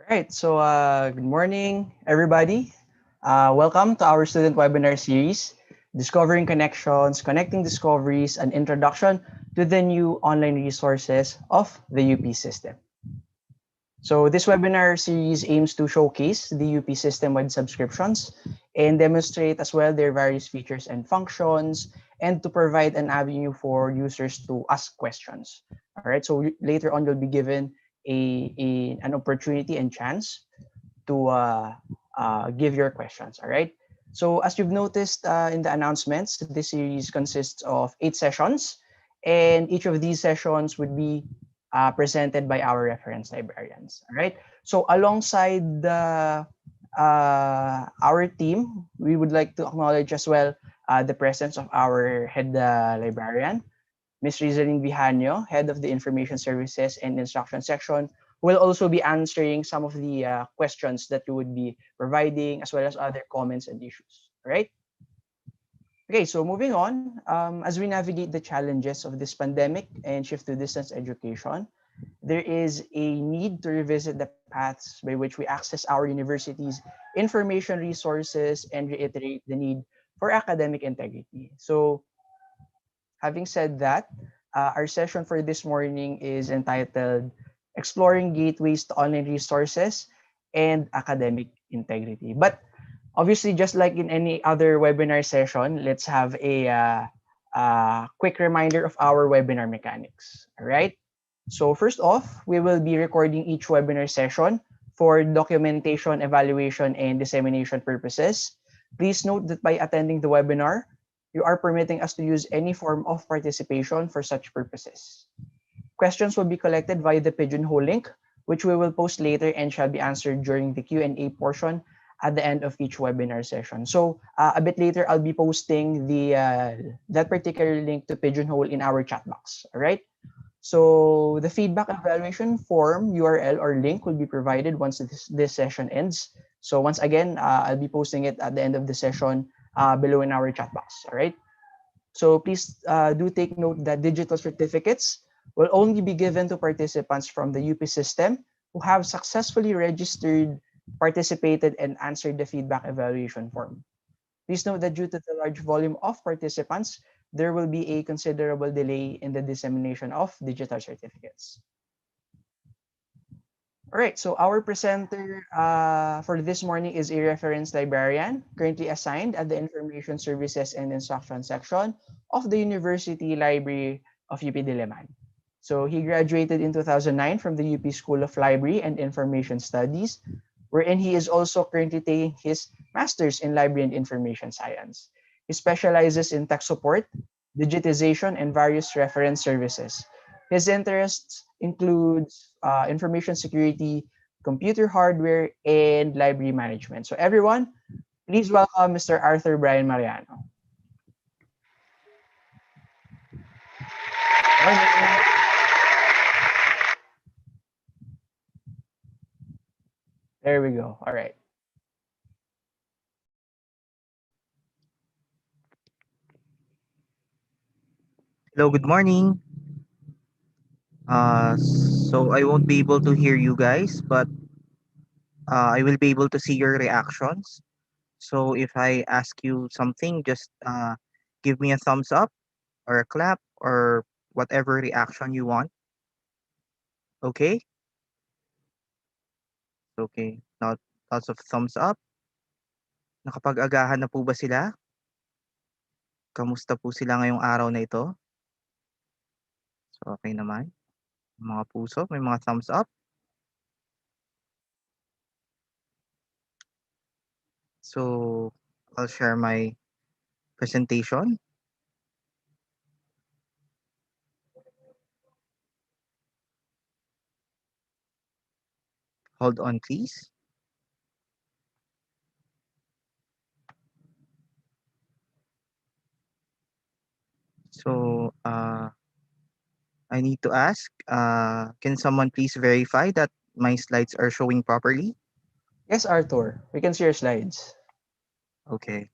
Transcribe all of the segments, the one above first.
Right. So, good morning, everybody. Welcome to our student webinar series, Discovering Connections, Connecting Discoveries, an introduction to the new online resources of the UP system. So, this webinar series aims to showcase the UP system-wide subscriptions and demonstrate as well their various features and functions, and to provide an avenue for users to ask questions. All right. So, later on, you'll be given an opportunity and chance to give your questions. All right. So as you've noticed in the announcements, this series consists of 8 sessions, and each of these sessions would be presented by our reference librarians. All right. So alongside our team, we would like to acknowledge as well the presence of our head librarian, Ms. Rizalyn Vijanio, Head of the Information Services and Instruction Section, will also be answering some of the questions that you would be providing, as well as other comments and issues. All right? Okay, so moving on, as we navigate the challenges of this pandemic and shift to distance education, there is a need to revisit the paths by which we access our university's information resources and reiterate the need for academic integrity. So having said that, our session for this morning is entitled Exploring Gateways to Online Resources and Academic Integrity. But obviously, just like in any other webinar session, let's have a quick reminder of our webinar mechanics. All right. So first off, we will be recording each webinar session for documentation, evaluation, and dissemination purposes. Please note that by attending the webinar, you are permitting us to use any form of participation for such purposes. Questions will be collected via the Pigeonhole link, which we will post later and shall be answered during the Q&A portion at the end of each webinar session. So a bit later, I'll be posting that particular link to Pigeonhole in our chat box. All right. So the feedback evaluation form URL or link will be provided once this session ends. So once again, I'll be posting it at the end of the session below in our chat box. All right. So please do take note that digital certificates will only be given to participants from the UP system who have successfully registered, participated, and answered the feedback evaluation form. Please note that due to the large volume of participants, there will be a considerable delay in the dissemination of digital certificates. All right, so our presenter for this morning is a reference librarian currently assigned at the Information Services and Instruction section of the University Library of UP Diliman. So he graduated in 2009 from the UP School of Library and Information Studies, wherein he is also currently taking his master's in Library and Information Science. He specializes in tech support, digitization, and various reference services. His interests include information security, computer hardware, and library management. So everyone, please welcome Mr. Arthur Brian Mariano. Morning. There we go. All right. Hello, good morning. So I won't be able to hear you guys, but I will be able to see your reactions. So if I ask you something, just give me a thumbs up or a clap or whatever reaction you want. Okay? Okay. Now, lots of thumbs up. Nakapag-agahan na po ba sila? Kamusta po sila ngayong araw na ito? So okay naman. Mga puso, may mga thumbs up. So I'll share my presentation. Hold on, please. So I need to ask, can someone please verify that my slides are showing properly? Yes, Arthur, we can see your slides. Okay.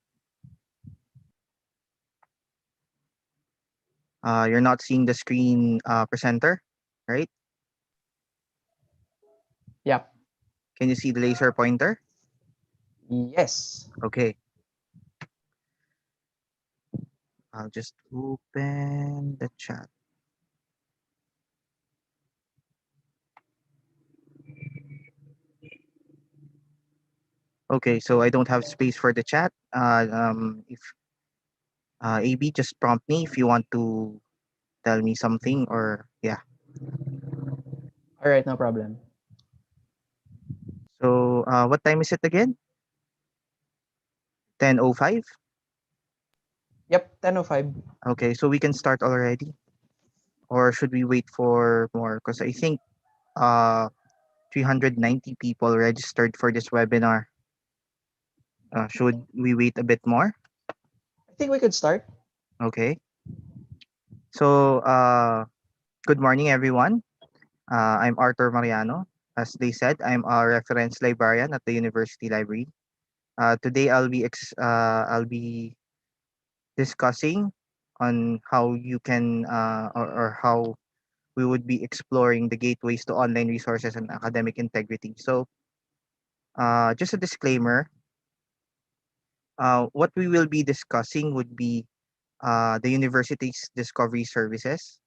You're not seeing the screen presenter, right? Yep. Can you see the laser pointer? Yes. Okay. I'll just open the chat. Okay, so I don't have space for the chat. If AB, just prompt me if you want to tell me something or yeah. All right, no problem. So what time is it again? 10:05. Yep, 10:05. Okay, so we can start already, or should we wait for more? Because I think uh 390 people registered for this webinar. Should we wait a bit more? I think we could start. Okay. So good morning, everyone. I'm Arthur Mariano. As they said, I'm a reference librarian at the University Library. Today, I'll be discussing on how you can or how we would be exploring the gateways to online resources and academic integrity. So, just a disclaimer: what we will be discussing would be the university's discovery services,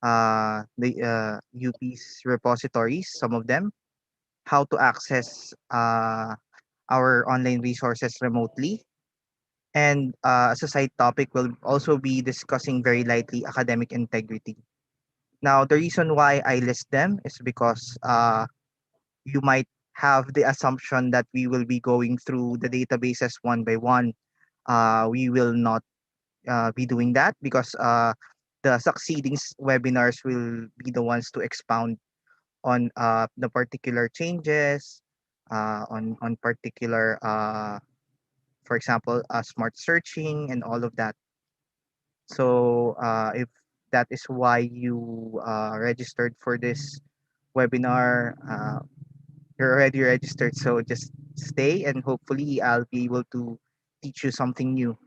the UP's repositories, some of them, how to access our online resources remotely. And as a side topic, we'll also be discussing very lightly academic integrity. Now, the reason why I list them is because you might have the assumption that we will be going through the databases one by one. We will not be doing that because the succeeding webinars will be the ones to expound on the particular changes, on particular, for example, smart searching and all of that. So if that is why you registered for this webinar, you're already registered. So just stay and hopefully I'll be able to teach you something new.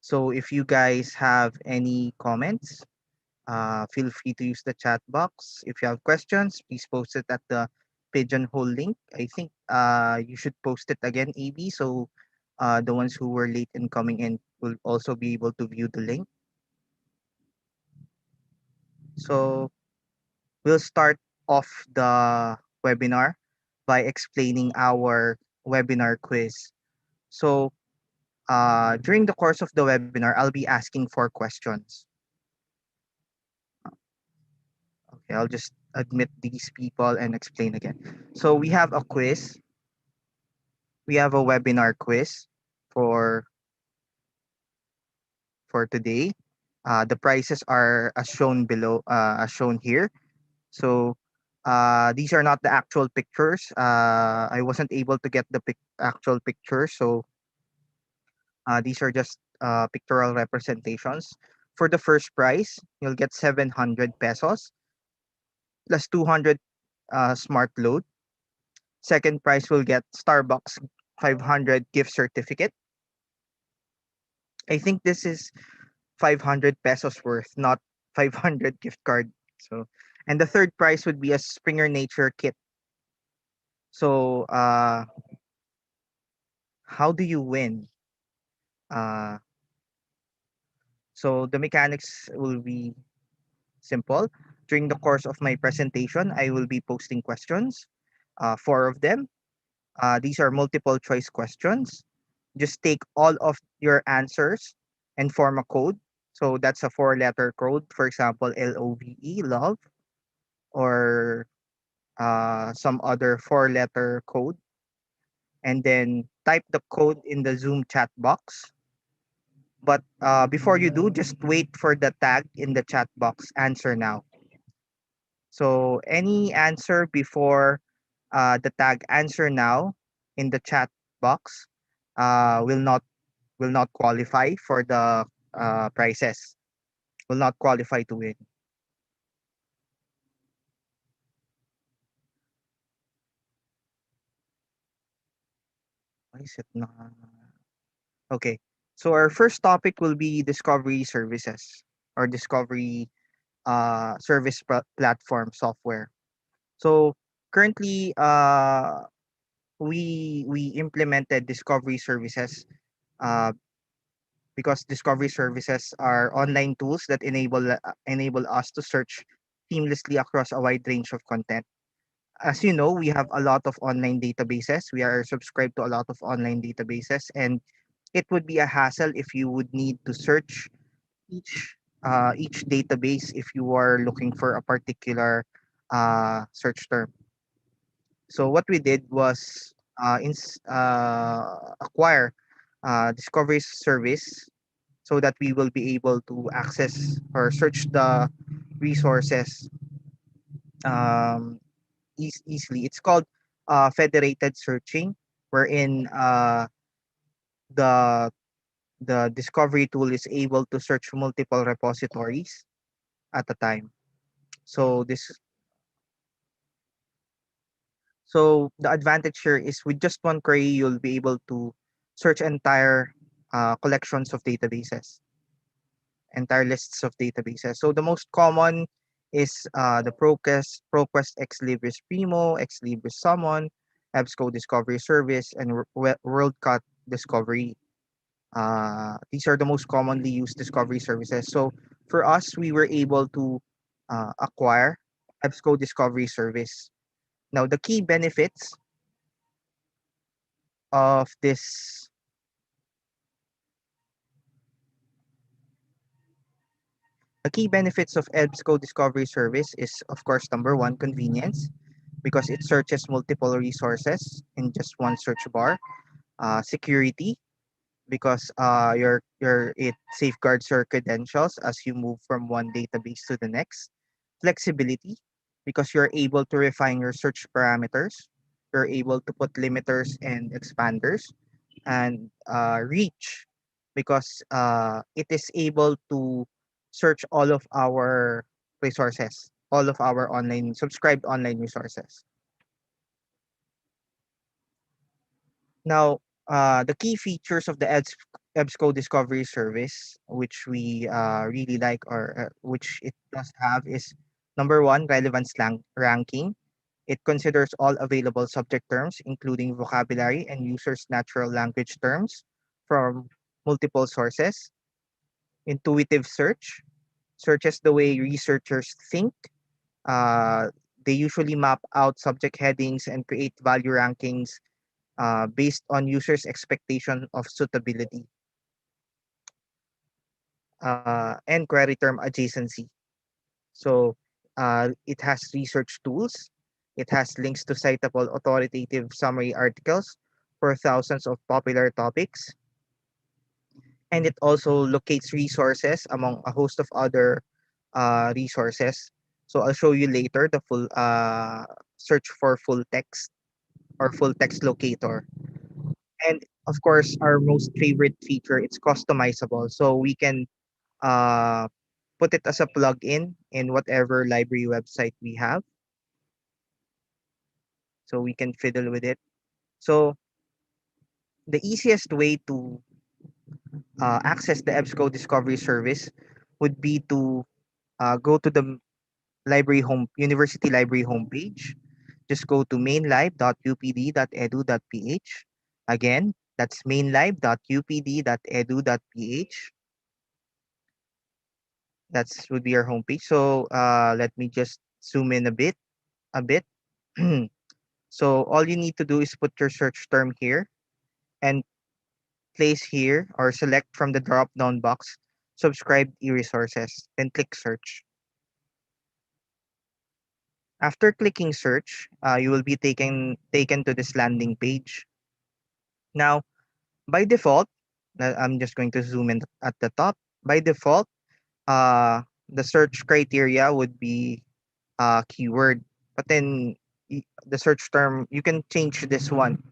So if you guys have any comments, feel free to use the chat box. If you have questions, please post it at the Pigeonhole link. I think you should post it again, AB, so the ones who were late in coming in will also be able to view the link. So we'll start off the webinar by explaining our webinar quiz. So during the course of the webinar, I'll be asking for questions. Okay, I'll just admit these people and explain again. So we have a quiz. We have a webinar quiz for for today. The prices are as shown below, as shown here. So these are not the actual pictures. I wasn't able to get the actual picture, so these are just pictorial representations. For the first prize, you'll get 700 pesos plus 200 smart load. Second prize will get Starbucks 500 gift certificate. I think this is 500 pesos worth, not 500 gift card. So, and the third prize would be a Springer Nature kit. So, how do you win? Uh, so the mechanics will be simple. During the course of my presentation, I will be posting questions, four of them. These are multiple choice questions. Just take all of your answers and form a code. So that's a four-letter code. For example, LOVE, love, or some other four-letter code. And then type the code in the Zoom chat box. But before you do, just wait for the tag in the chat box. Answer now. So any answer before the tag answer now in the chat box will not qualify for the prizes. Will not qualify to win. Why is it not? Okay. So our first topic will be discovery services or discovery service platform software. So currently, we implemented discovery services uh, because discovery services are online tools that enable us to search seamlessly across a wide range of content. As you know, we have a lot of online databases. We are subscribed to a lot of online databases, and it would be a hassle if you would need to search each database if you are looking for a particular search term. So what we did was acquire discovery service so that we will be able to access or search the resources um, easily. It's called federated searching, wherein the the discovery tool is able to search multiple repositories at a time. So this so the advantage here is with just one query, you'll be able to search collections of databases, entire lists of databases. So the most common is the ProQuest Ex Libris Primo, Ex Libris Summon, EBSCO Discovery Service, and WorldCat Discovery. These are the most commonly used discovery services. So for us, we were able to acquire EBSCO Discovery Service. Now, of this the key benefits of EBSCO Discovery Service is, of course, number one, convenience, because it searches multiple resources in just one search bar. Security, because it safeguards your credentials as you move from one database to the next. Flexibility, because you're able to refine your search parameters. You're able to put limiters and expanders. And reach, because it is able to search all of our resources, all of our online subscribed online resources. Now, the key features of the EBSCO Discovery Service, which we really like or which it does have, is number one, relevance ranking. It considers all available subject terms, including vocabulary and users' natural language terms from multiple sources. Intuitive search searches the way researchers think. Uh, they usually map out subject headings and create value rankings based on users' expectation of suitability, and query term adjacency. So it has research tools. It has links to citable authoritative summary articles for thousands of popular topics. And it also locates resources among a host of other resources. So I'll show you later the full search for full text or full text locator. And of course, our most favorite feature, it's customizable. So we can uh, put it as a plugin in whatever library website we have. So we can fiddle with it. So the easiest way to access the EBSCO Discovery Service would be to go to the university library homepage. Just go to mainlib.upd.edu.ph. Again, that's mainlib.upd.edu.ph. That's would be our homepage. So let me just zoom in a bit. So all you need to do is put your search term here and place here or select from the drop down box subscribed e-resources, then click search. After clicking search, you will be taken to this landing page. Now, by default, I'm just going to zoom in at the top. By default, the search criteria would be keyword, but then the search term, you can change this one.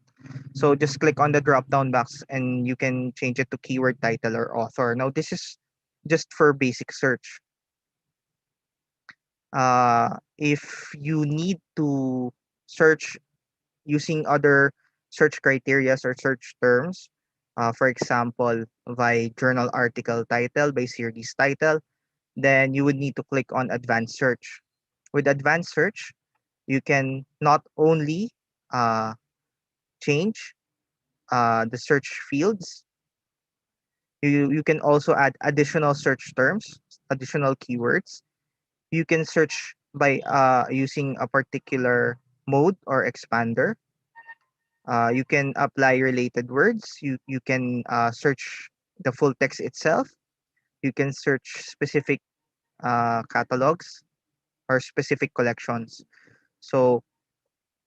So just click on the drop down box and you can change it to keyword, title, or author. Now, this is just for basic search. If you need to search using other search criteria or search terms, for example, by journal article title, by series title, then you would need to click on advanced search. With advanced search, you can not only uh, change the search fields, you can also add additional search terms, additional keywords. You can search by using a particular mode or expander. You can apply related words. You can search the full text itself. You can search specific catalogs or specific collections. So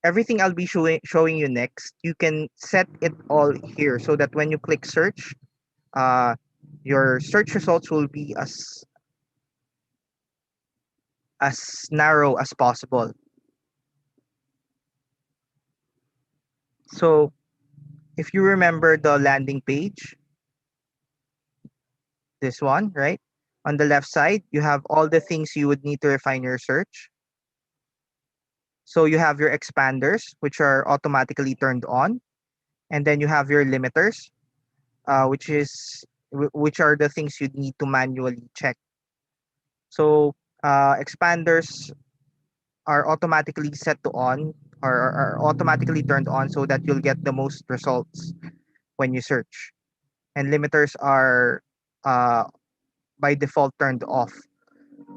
everything I'll be showing you next, you can set it all here so that when you click search, uh, your search results will be as narrow as possible. So if you remember the landing page, this one, right? On the left side, you have all the things you would need to refine your search. So you have your expanders, which are automatically turned on, and then you have your limiters, which are the things you need to manually check. So expanders are automatically set to on or are automatically turned on so that you'll get the most results when you search. And limiters are uh, by default turned off.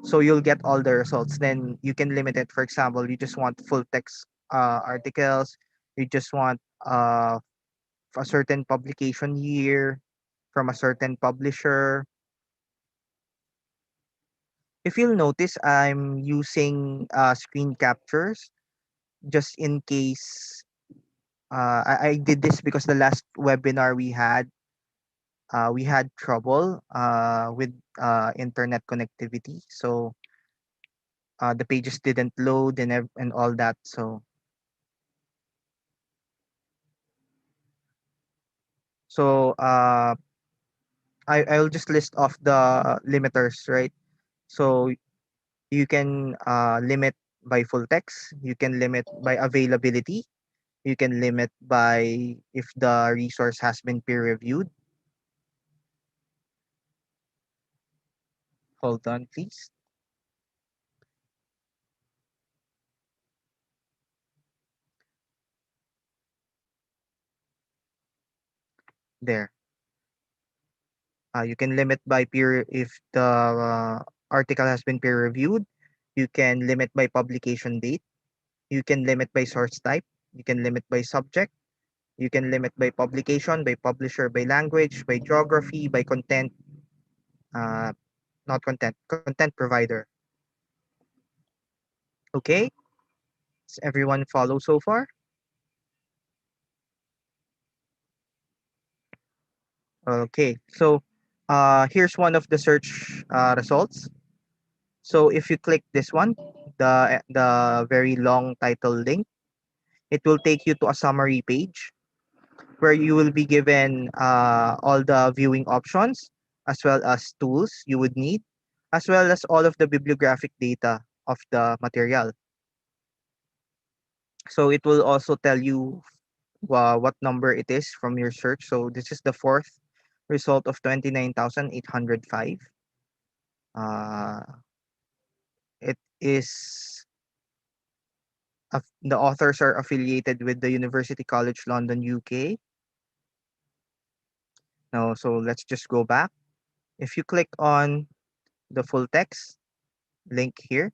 So you'll get all the results. Then you can limit it. For example, you just want full text articles. You just want a certain publication year from a certain publisher. If you'll notice, I'm using screen captures just in case. I did this because the last webinar we had trouble with internet connectivity. So the pages didn't load and all that. So I'll just list off the limiters, right? So you can limit by full text. You can limit by availability. You can limit by if the resource has been peer reviewed. Hold on, please. There. You can limit by peer if the article has been peer reviewed. You can limit by publication date. You can limit by source type. You can limit by subject. You can limit by publication, by publisher, by language, by geography, by content, uh, not content provider. Okay, does everyone follow so far? Okay, so here's one of the search results. So if you click this one, the very long title link, it will take you to a summary page where you will be given all the viewing options as well as tools you would need, as well as all of the bibliographic data of the material. So it will also tell you what number it is from your search. So this is the fourth result of 29,805. Uh, it is the authors are affiliated with the University College London, UK. Now, so let's just go back. If you click on the full text link here,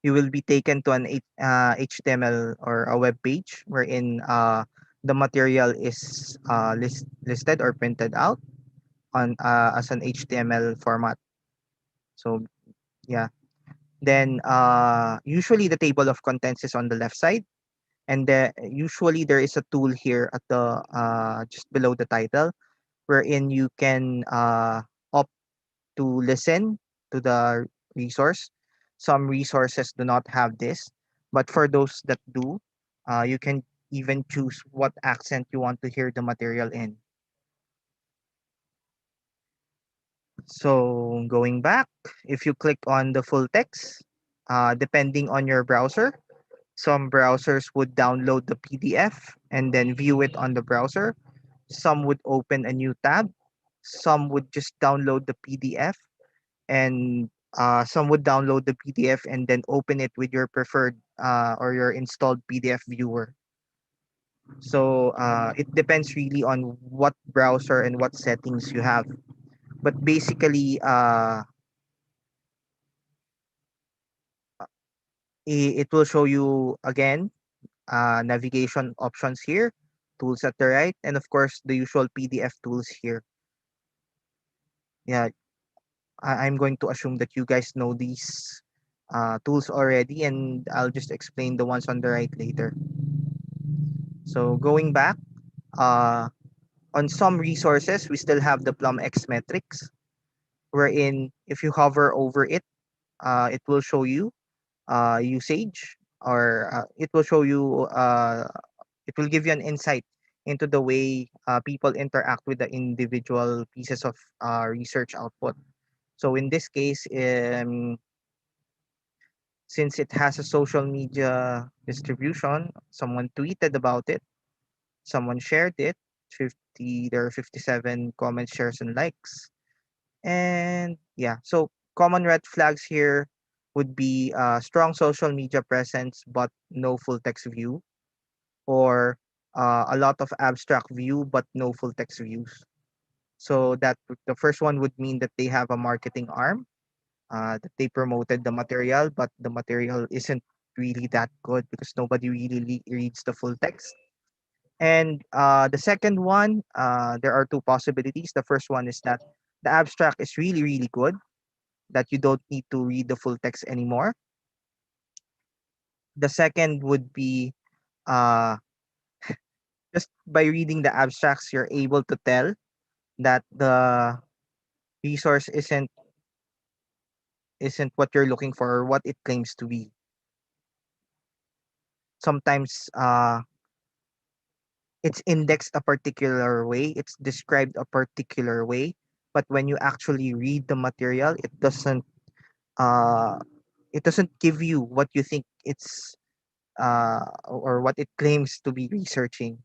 you will be taken to an HTML or a web page wherein the material is listed or printed out on as an HTML format. So yeah, then usually the table of contents is on the left side, and usually there is a tool here at the just below the title wherein you can opt to listen to the resource. Some resources do not have this, but for those that do, you can even choose what accent you want to hear the material in. So going back, if you click on the full text, depending on your browser, some browsers would download the PDF and then view it on the browser. Some would open a new tab. Some would just download the PDF, and some would download the PDF and then open it with your preferred or your installed PDF viewer. So it depends really on what browser and what settings you have. But basically, it will show you again navigation options here, tools at the right, and of course the usual PDF tools here. Yeah, I'm going to assume that you guys know these tools already, and I'll just explain the ones on the right later. So going back, uh, on some resources, we still have the Plum X metrics, wherein if you hover over it, it will show you usage, or it will show you, it will give you an insight into the way people interact with the individual pieces of research output. So in this case, since it has a social media distribution, someone tweeted about it, someone shared it, 50, there are 57 comments, shares, and likes. And yeah, so common red flags here would be strong social media presence but no full text view, or a lot of abstract view but no full text views. So that the first one would mean that they have a marketing arm, that they promoted the material, but the material isn't really that good because nobody really reads the full text. And the second one, there are two possibilities. The first one is that the abstract is really, really good, that you don't need to read the full text anymore. The second would be uh, just by reading the abstracts, you're able to tell that the resource isn't what you're looking for or what it claims to be. Sometimes it's indexed a particular way, it's described a particular way, but when you actually read the material, uh, it doesn't give you what you think it's or what it claims to be researching.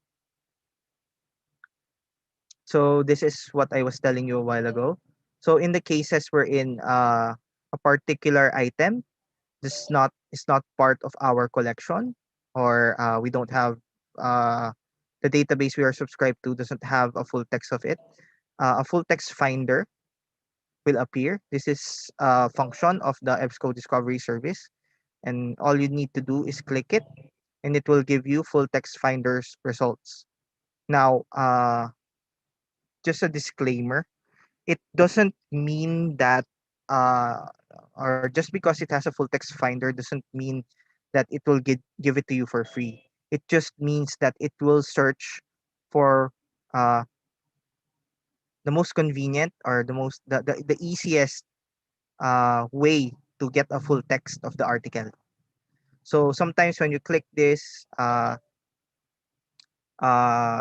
So this is what I was telling you a while ago. So in the cases wherein a particular item is not part of our collection, or we don't have uh, the database we are subscribed to doesn't have a full text of it, a full text finder will appear. This is a function of the EBSCO Discovery Service, and all you need to do is click it, and it will give you full text finders results. Now, just a disclaimer, it doesn't mean that uh, or just because it has a full text finder doesn't mean that it will give it to you for free. It just means that it will search for uh, the most convenient, or the easiest way to get a full text of the article. So sometimes when you click this,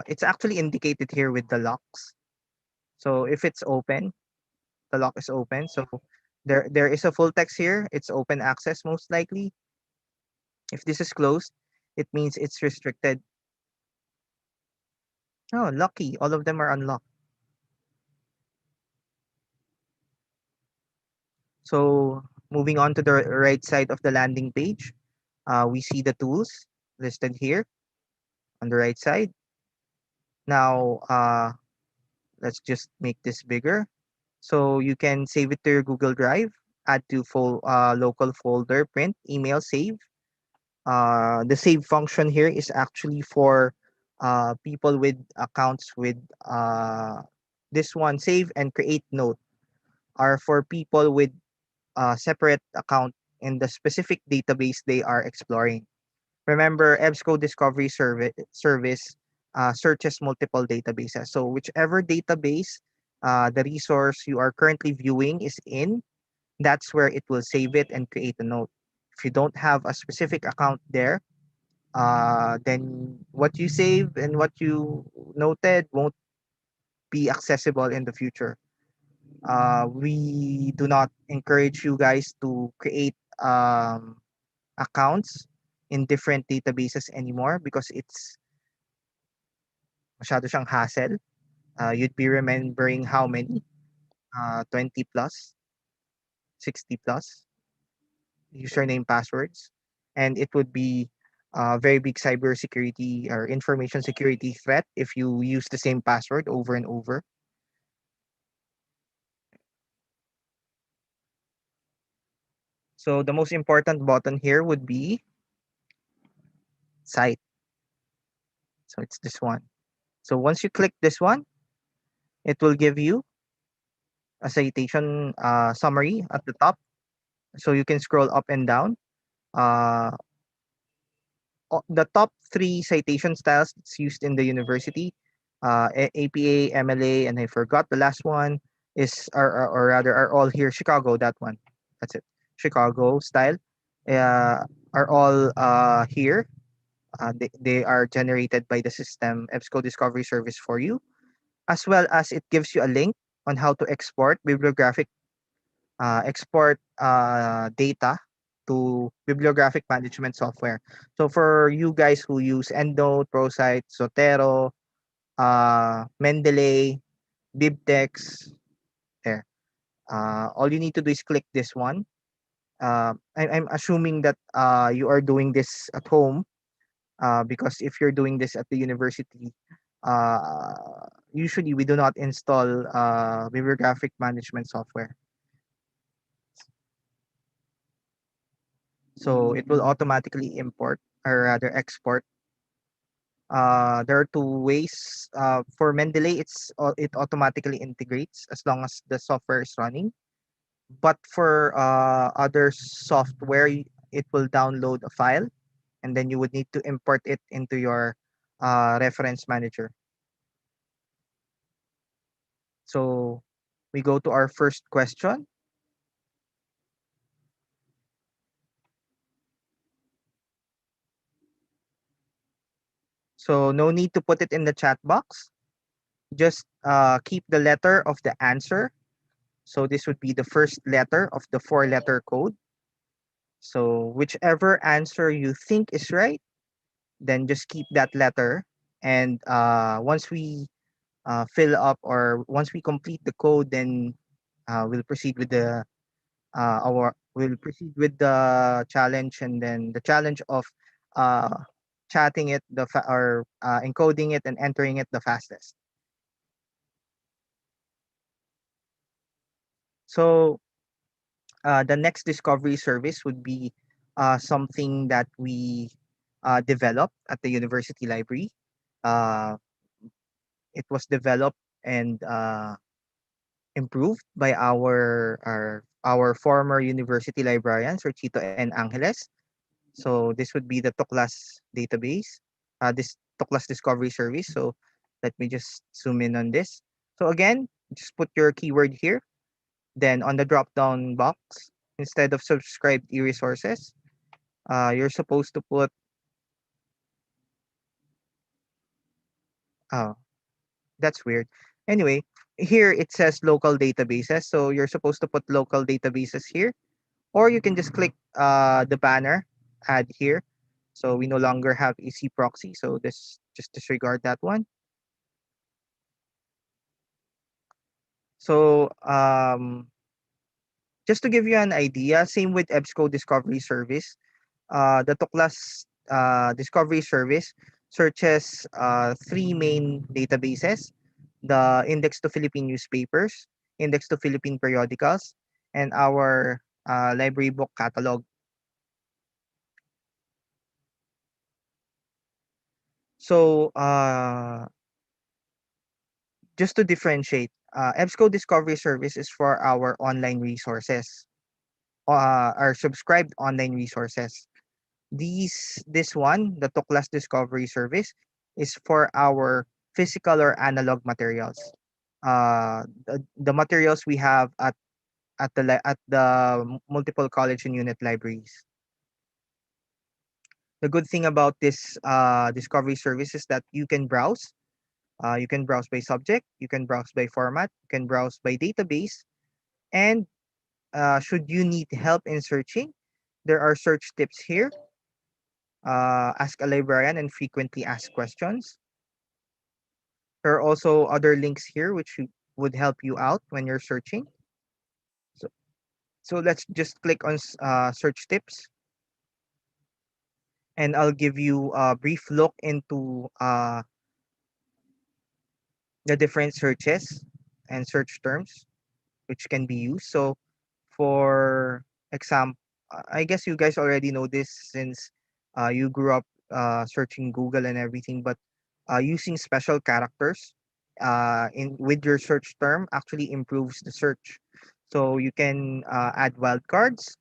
it's actually indicated here with the locks. So if it's open, the lock is open. So there is a full text here. It's open access most likely. If this is closed, it means it's restricted. Oh, lucky. All of them are unlocked. So moving on to the right side of the landing page, we see the tools listed here on the right side. Now, let's just make this bigger. So you can save it to your Google Drive, add to local folder, print, email, save. The save function here is actually for people with accounts with this one, save and create note, are for people with a separate account in the specific database they are exploring. Remember, EBSCO Discovery Service searches multiple databases. So whichever database the resource you are currently viewing is in, that's where it will save it and create a note. If you don't have a specific account there, then what you save and what you noted won't be accessible in the future. We do not encourage you guys to create accounts in different databases anymore because it's masyado siyang hassle. You'd be remembering how many? 20 plus, 60 plus username passwords. And it would be a very big cybersecurity or information security threat if you use the same password over and over. So the most important button here would be cite. So it's this one. So once you click this one, it will give you a citation summary at the top. So you can scroll up and down. Uh, the top three citation styles that's used in the university, APA, MLA, and I forgot the last one is, or rather, are all here. Chicago, that one. That's it. Chicago style uh, are all here. They are generated by the system EBSCO Discovery Service for you, as well as it gives you a link on how to export data to bibliographic management software. So for you guys who use EndNote, ProCite, Zotero, Mendeley, BibTeX, there. All you need to do is click this one. I'm assuming that you are doing this at home because if you're doing this at the university, usually we do not install bibliographic management software. So it will automatically import or rather export. There are two ways. For Mendeley, it automatically integrates as long as the software is running. But for other software, it will download a file, and then you would need to import it into your reference manager. So we go to our first question. So no need to put it in the chat box. Just keep the letter of the answer. So this would be the first letter of the four-letter code. So whichever answer you think is right, then just keep that letter. And once we fill up or once we complete the code, then we'll proceed with the we'll proceed with the challenge, and then the challenge of uh, chatting it or encoding it and entering it the fastest. So the next discovery service would be something that we developed at the university library. Uh, it was developed and improved by our former university librarian, Sir Chito and Angeles. So this would be the Tuklas database, this Tuklas discovery service. So let me just zoom in on this. So again, just put your keyword here. Then on the drop down box, instead of subscribed e-resources, you're supposed to put, oh, that's weird. Anyway, here it says local databases. So you're supposed to put local databases here, or you can just click the banner, add here. So we no longer have EC proxy. So this just disregard that one. So Just to give you an idea, same with EBSCO Discovery Service. The Tuklas Discovery Service searches three main databases: the Index to Philippine Newspapers, Index to Philippine Periodicals, and our library book catalog. So, just to differentiate, EBSCO Discovery Service is for our online resources, our subscribed online resources. This one, the Tuklas Discovery Service, is for our physical or analog materials. The materials we have at the multiple college and unit libraries. The good thing about this discovery service is that you can browse. You can browse by subject, you can browse by format, you can browse by database, and should you need help in searching, there are search tips here. Ask a librarian and frequently asked questions. There are also other links here which would help you out when you're searching. So, so let's just click on search tips, and I'll give you a brief look into the different searches and search terms which can be used. So, for example, I guess you guys already know this since you grew up searching Google and everything, but using special characters in with your search term actually improves the search. So you can add wildcards.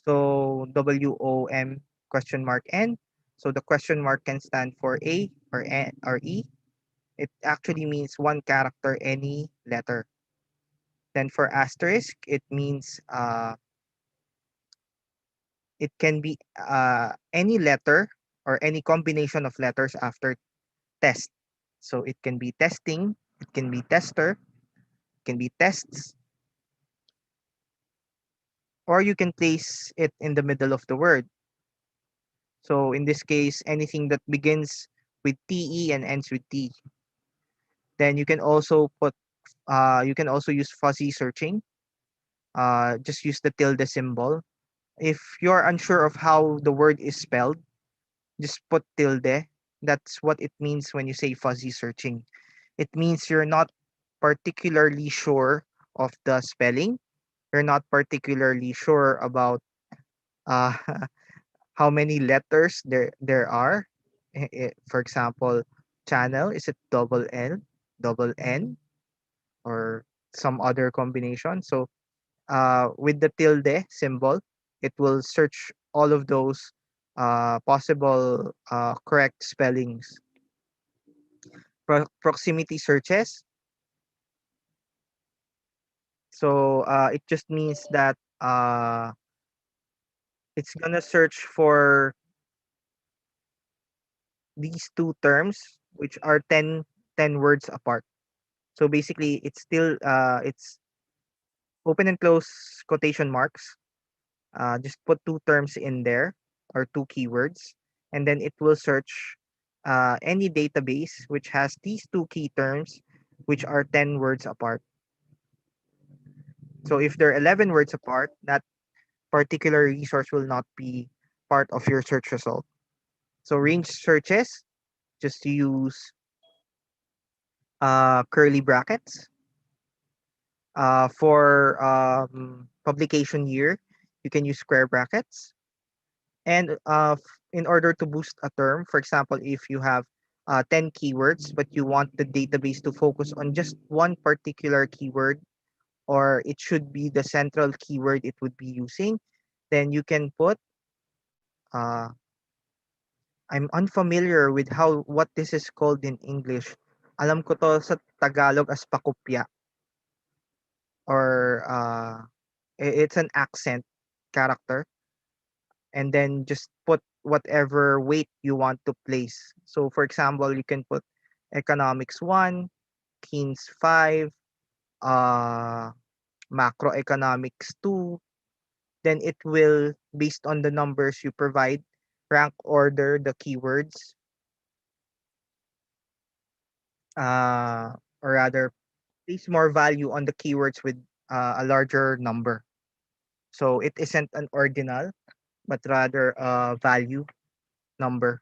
So WOM question mark N. So the question mark can stand for A or N or E. It actually means one character, any letter. Then for asterisk, it means it can be any letter or any combination of letters after test. So it can be testing, it can be tester, it can be tests, or you can place it in the middle of the word. So in this case, anything that begins with TE and ends with T. Then you can also use fuzzy searching. Just use the tilde symbol. If you're unsure of how the word is spelled, just put tilde. That's what it means when you say fuzzy searching. It means you're not particularly sure of the spelling. You're not particularly sure about uh, how many letters there are. For example, channel, is it double L, double N, or some other combination? So with the tilde symbol, it will search all of those possible correct spellings. Proximity searches. So it just means that it's gonna search for these two terms, which are ten words apart. So basically, it's still it's open and close quotation marks. Just put two terms in there or two keywords, and then it will search any database which has these two key terms, which are 10 words apart. So if they're 11 words apart, that particular resource will not be part of your search result. So range searches, just use curly brackets. For publication year, you can use square brackets. And in order to boost a term, for example, if you have 10 keywords, but you want the database to focus on just one particular keyword, or it should be the central keyword it would be using, then you can put, uh, I'm unfamiliar with how what this is called in English. Alam ko to sa Tagalog as pakupya, or it's an accent character, and then just put whatever weight you want to place. So for example, you can put economics 1, keynes 5, uh macroeconomics 2. Then it will, based on the numbers you provide, rank order the keywords, or rather place more value on the keywords with a larger number. So it isn't an ordinal, but rather a value number.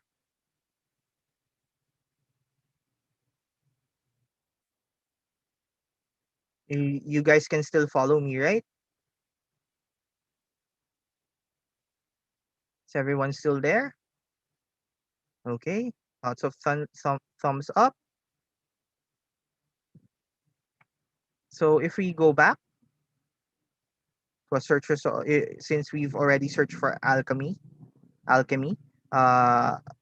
You guys can still follow me, right? Is everyone still there? Okay. Lots of thumbs up. So if we go back to a search result, since we've already searched for alchemy,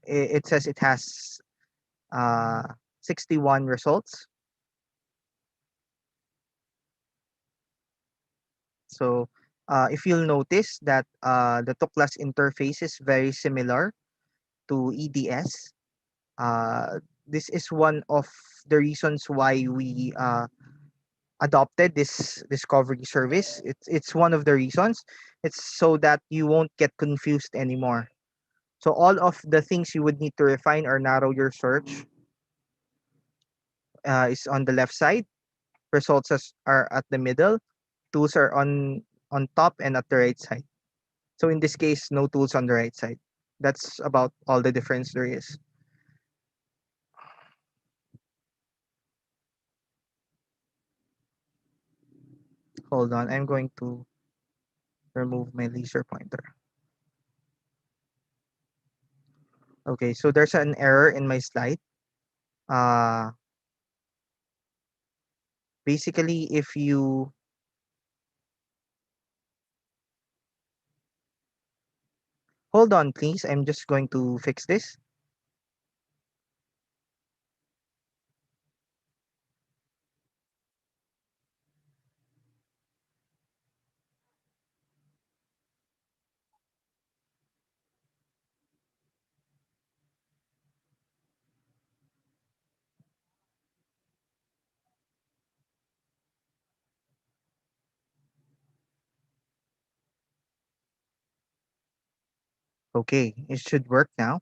it says it has uh, 61 results. So if you'll notice that the Tuklas interface is very similar to EDS, this is one of the reasons why we adopted this discovery service. It's one of the reasons. It's so that you won't get confused anymore. So all of the things you would need to refine or narrow your search is on the left side. Results are at the middle. Tools are on top and at the right side. So in this case, no tools on the right side. That's about all the difference there is. Hold on, I'm going to remove my laser pointer. Okay, so there's an error in my slide. Uh, Basically, if you hold on, please, I'm just going to fix this. Okay, it should work now.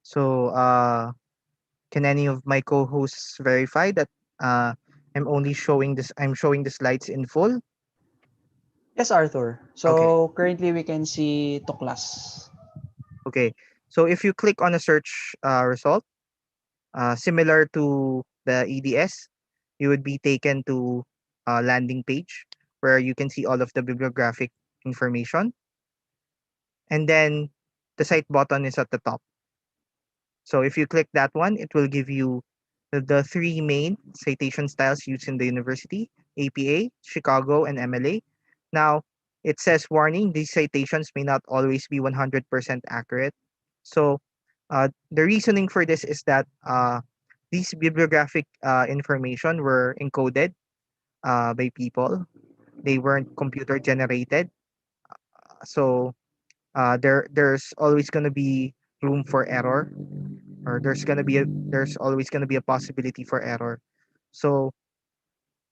So, can any of my co-hosts verify that uh, I'm showing the slides in full? Yes, Arthur. Okay. So currently we can see Tuklas. Okay. So if you click on a search result, similar to the EDS, you would be taken to a landing page where you can see all of the bibliographic information. And then the cite button is at the top. So if you click that one, it will give you the three main citation styles used in the university: APA, Chicago, and MLA. Now, it says warning, these citations may not always be 100% accurate. So the reasoning for this is that these bibliographic information were encoded by people. They weren't computer generated. So there's always going to be room for error, or there's always going to be a possibility for error. So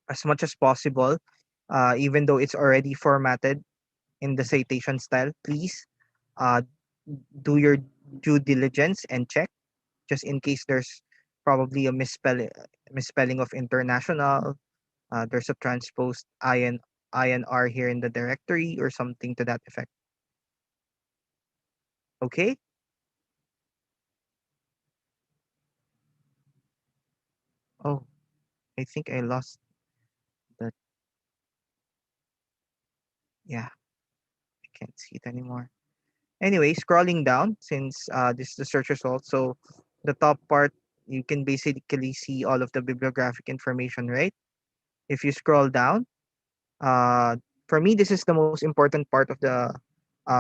as much as possible, even though it's already formatted in the citation style, please uh, do your due diligence and check, just in case there's probably a misspelling of international. There's a transposed INR here in the directory or something to that effect. Okay. Oh, I think I lost that. Yeah, I can't see it anymore. Anyway, scrolling down, since this is the search result, so the top part, you can basically see all of the bibliographic information, right? If you scroll down, uh, for me, this is the most important part of the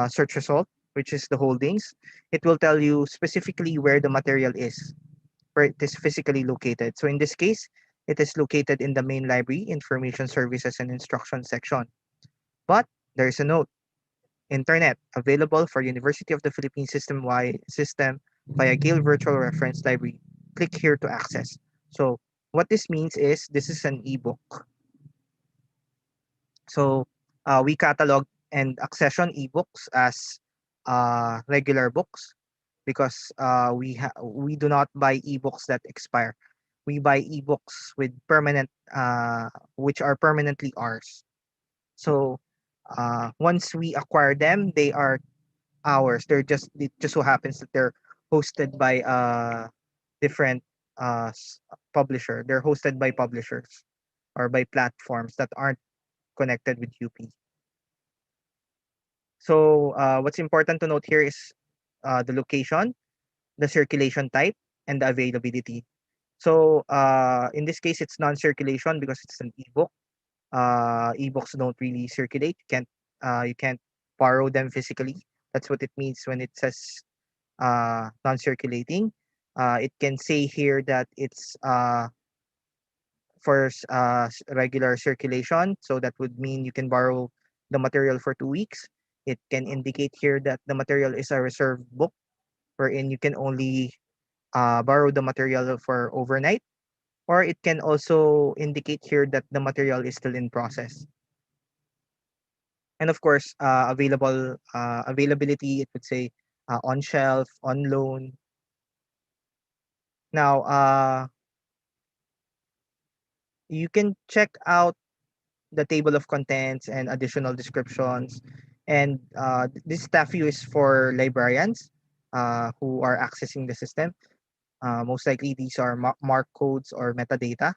search result, which is the holdings. It will tell you specifically where the material is, where it is physically located. So in this case, it is located in the main library, information services and instruction section. But there is a note: Internet, available for University of the Philippines system via Gale Virtual Reference Library. Click here to access. So what this means is this is an ebook. So we catalog and accession ebooks as regular books because we do not buy ebooks that expire. we buy ebooks with permanent, which are permanently ours. So once we acquire them, they are ours. It just so happens that they're hosted by a different publisher. They're hosted by publishers or by platforms that aren't connected with UP. So what's important to note here is the location, the circulation type, and the availability. So in this case, it's non-circulation because it's an ebook. Ebooks don't really circulate. You can't borrow them physically. That's what it means when it says non-circulating. It can say here that it's for regular circulation. So that would mean you can borrow the material for 2 weeks. It can indicate here that the material is a reserved book, wherein you can only borrow the material for overnight. Or it can also indicate here that the material is still in process. And of course, availability, it would say on shelf, on loan. Now, you can check out the table of contents and additional descriptions. And this staff view is for librarians who are accessing the system. Most likely, these are mark codes or metadata.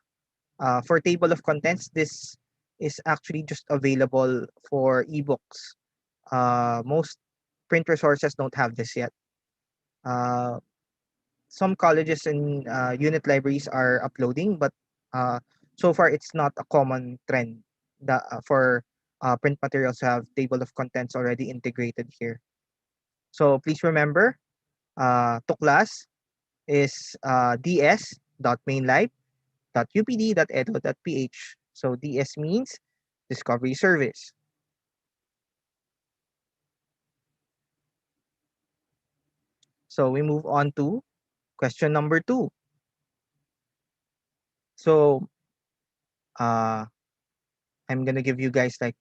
For table of contents, this is actually just available for ebooks. Most print resources don't have this yet. Uh, some colleges and unit libraries are uploading, but uh, so far it's not a common trend for print materials to have table of contents already integrated here. So please remember, Tuklas is ds.mainlive.upd.edu.ph. So DS means Discovery Service. So we move on to question number 2. So uh, I'm gonna give you guys like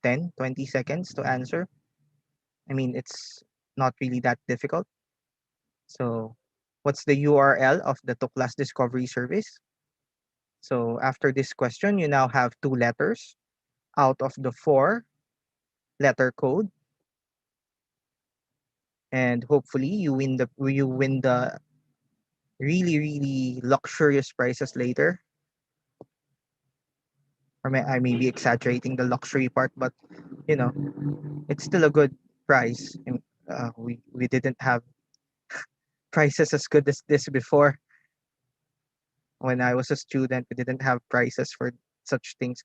10, 20 seconds to answer. I mean, it's not really that difficult. So what's the URL of the Tuklas Discovery Service? So after this question, you now have 2 letters out of the 4 letter code. And hopefully you win the really, really luxurious prizes later. I may be exaggerating the luxury part, but you know, it's still a good prize. And, we didn't have prices as good as this before. When I was a student, we didn't have prices for such things.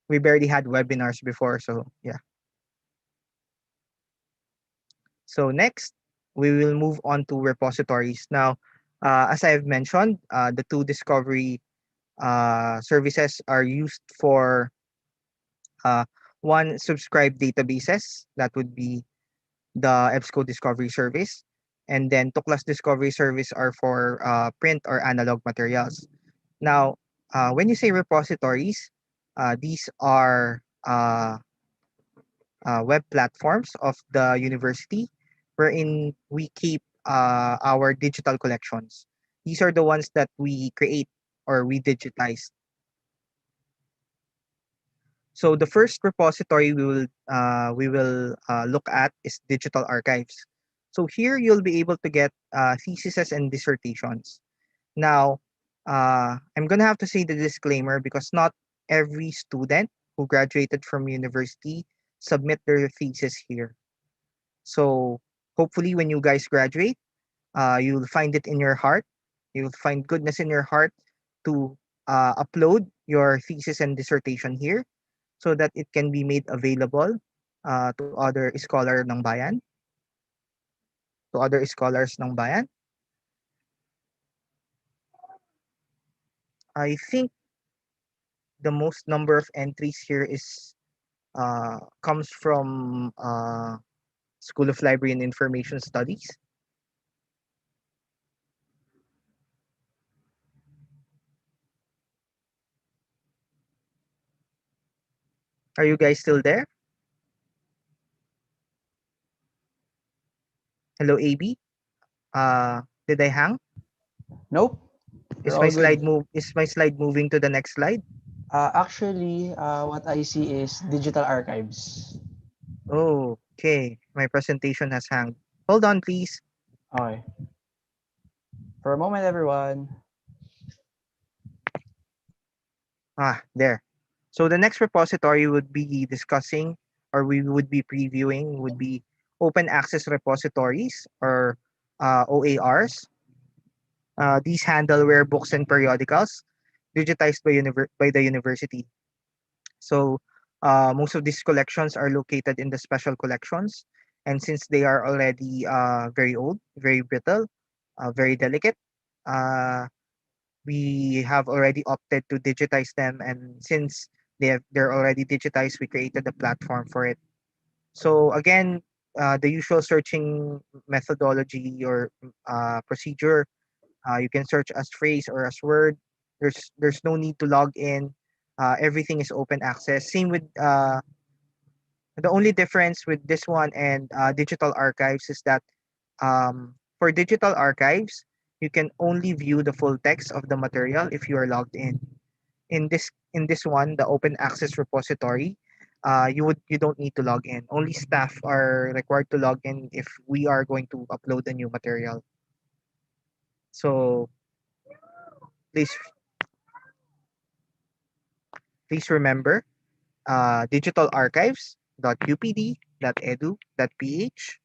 We barely had webinars before, so yeah. So next, we will move on to repositories. Now, as I have mentioned, the 2 discovery services are used for uh, one, subscribed databases. That would be the EBSCO Discovery Service. And then Tuklas Discovery Service are for print or analog materials. Now, when you say repositories, these are web platforms of the university wherein we keep our digital collections. These are the ones that we create or we digitize. So the first repository we will look at is digital archives. So here you'll be able to get theses and dissertations. Now, I'm gonna have to say the disclaimer because not every student who graduated from university submit their thesis here. So hopefully, when you guys graduate, you'll find it in your heart. You'll find goodness in your heart to upload your thesis and dissertation here so that it can be made available to other scholars ng bayan. I think the most number of entries here is comes from School of Library and Information Studies. Are you guys still there? Hello, AB. Did I hang? Nope. You're all good. Is my slide moving to the next slide? Actually, what I see is digital archives. Oh, okay. My presentation has hanged. Hold on, please. Okay. For a moment, everyone. There. So the next repository would be discussing, or we would be previewing, would be open access repositories, or OARs. These handle rare books and periodicals digitized by the university. So most of these collections are located in the special collections. And since they are already very old, very brittle, very delicate, uh, we have already opted to digitize them. And since they're already digitized, we created a platform for it. So again, the usual searching methodology or procedure, you can search as phrase or as word. There's no need to log in. Everything is open access. Same with the only difference with this one and digital archives is that for digital archives, you can only view the full text of the material if you are logged in. In this one, the open access repository, you don't need to log in. Only staff are required to log in if we are going to upload a new material. So please please remember digitalarchives.upd.edu.ph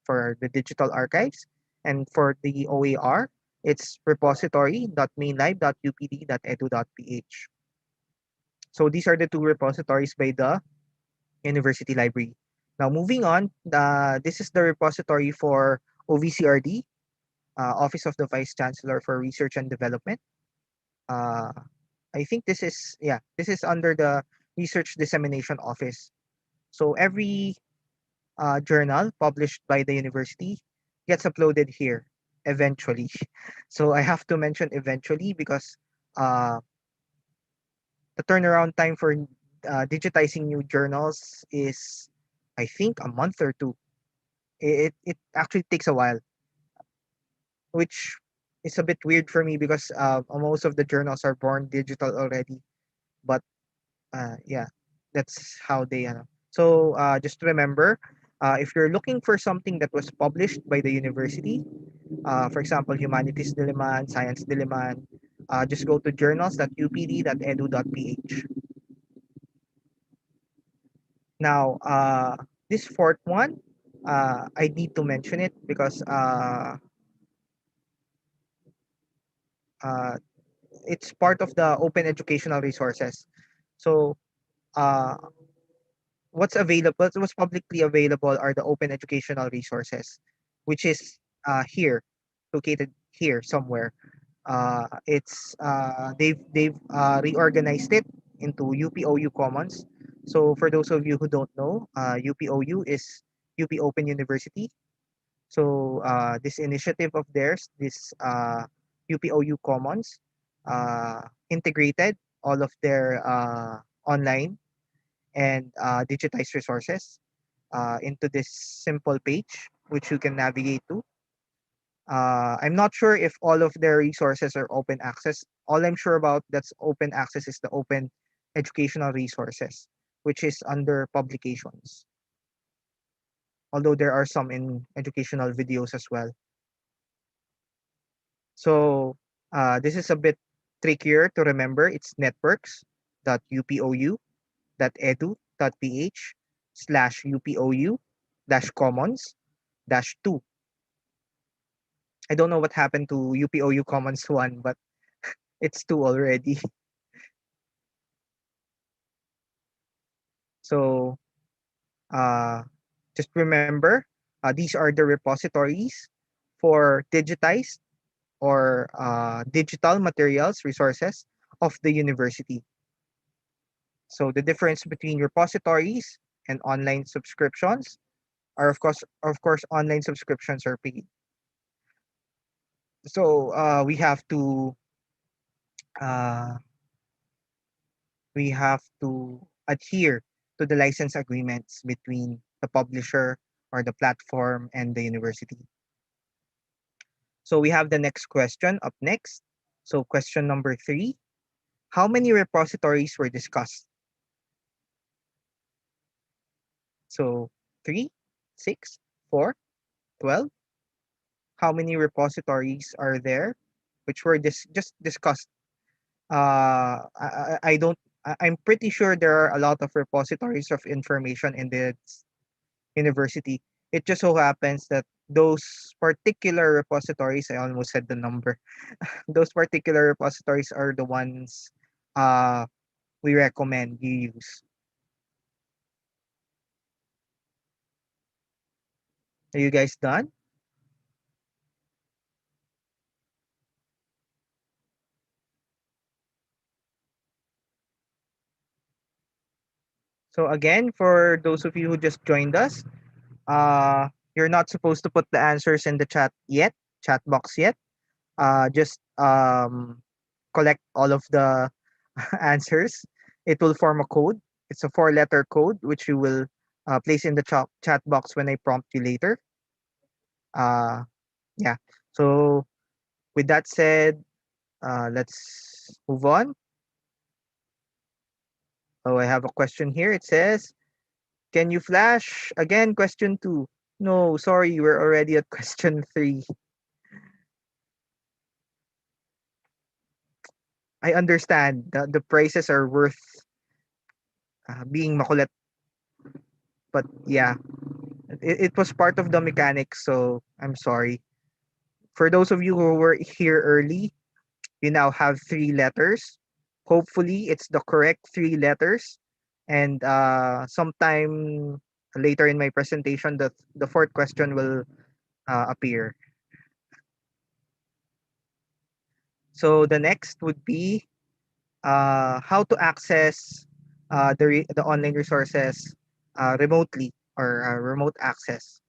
for the digital archives. And for the OER, it's repository.mainlive.upd.edu.ph. So these are the two repositories by the University Library. Now moving on, this is the repository for OVCRD, Office of the Vice Chancellor for Research and Development. Uh, I think this is under the Research Dissemination Office. So every journal published by the university gets uploaded here eventually. So I have to mention eventually because uh, the turnaround time for digitizing new journals is, I think, a month or two. It actually takes a while, which is a bit weird for me because most of the journals are born digital already. But yeah, that's how they. So just remember, if you're looking for something that was published by the university, for example, Humanities Diliman, Science Diliman, just go to journals.upd.edu.ph. Now, this fourth one, I need to mention it because uh, it's part of the open educational resources. So, uh, what's publicly available are the open educational resources, which is here, located here somewhere. They've reorganized it into UPOU Commons. So for those of you who don't know, UPOU is UP Open University. So this initiative of theirs, this UPOU Commons, integrated all of their online and digitized resources into this simple page, which you can navigate to. I'm not sure if all of their resources are open access. All I'm sure about that's open access is the open educational resources, which is under publications. Although there are some in educational videos as well. So this is a bit trickier to remember. It's networks.upou.edu.ph/upou dash commons dash two. I don't know what happened to UPOU Commons 1, but it's 2 already. So uh, just remember, these are the repositories for digitized or digital materials resources of the university. So the difference between repositories and online subscriptions are of course online subscriptions are paid. So uh, we have to adhere to the license agreements between the publisher or the platform and the university. So we have the next question up next. So question number 3, how many repositories were discussed? So 3, 6, 4, 12. How many repositories are there which were just discussed? I don't. I'm pretty sure there are a lot of repositories of information in the university. It just so happens that those particular repositories, I almost said the number, those particular repositories are the ones uh, we recommend you use. Are you guys done? So again, for those of you who just joined us, you're not supposed to put the answers in the chat box yet. Just collect all of the answers. It will form a code. It's a four-letter code which you will place in the chat box when I prompt you later. Uh, yeah. So with that said, let's move on. Oh, I have a question here. It says, "Can you flash again?" Question 2. No, sorry, we're already at question 3. I understand the prices are worth being makulit, but yeah, it was part of the mechanics, so I'm sorry. For those of you who were here early, you now have 3 letters. Hopefully, it's the correct 3 letters. And sometime later in my presentation, the fourth question will appear. So the next would be how to access the online resources remotely or remote access.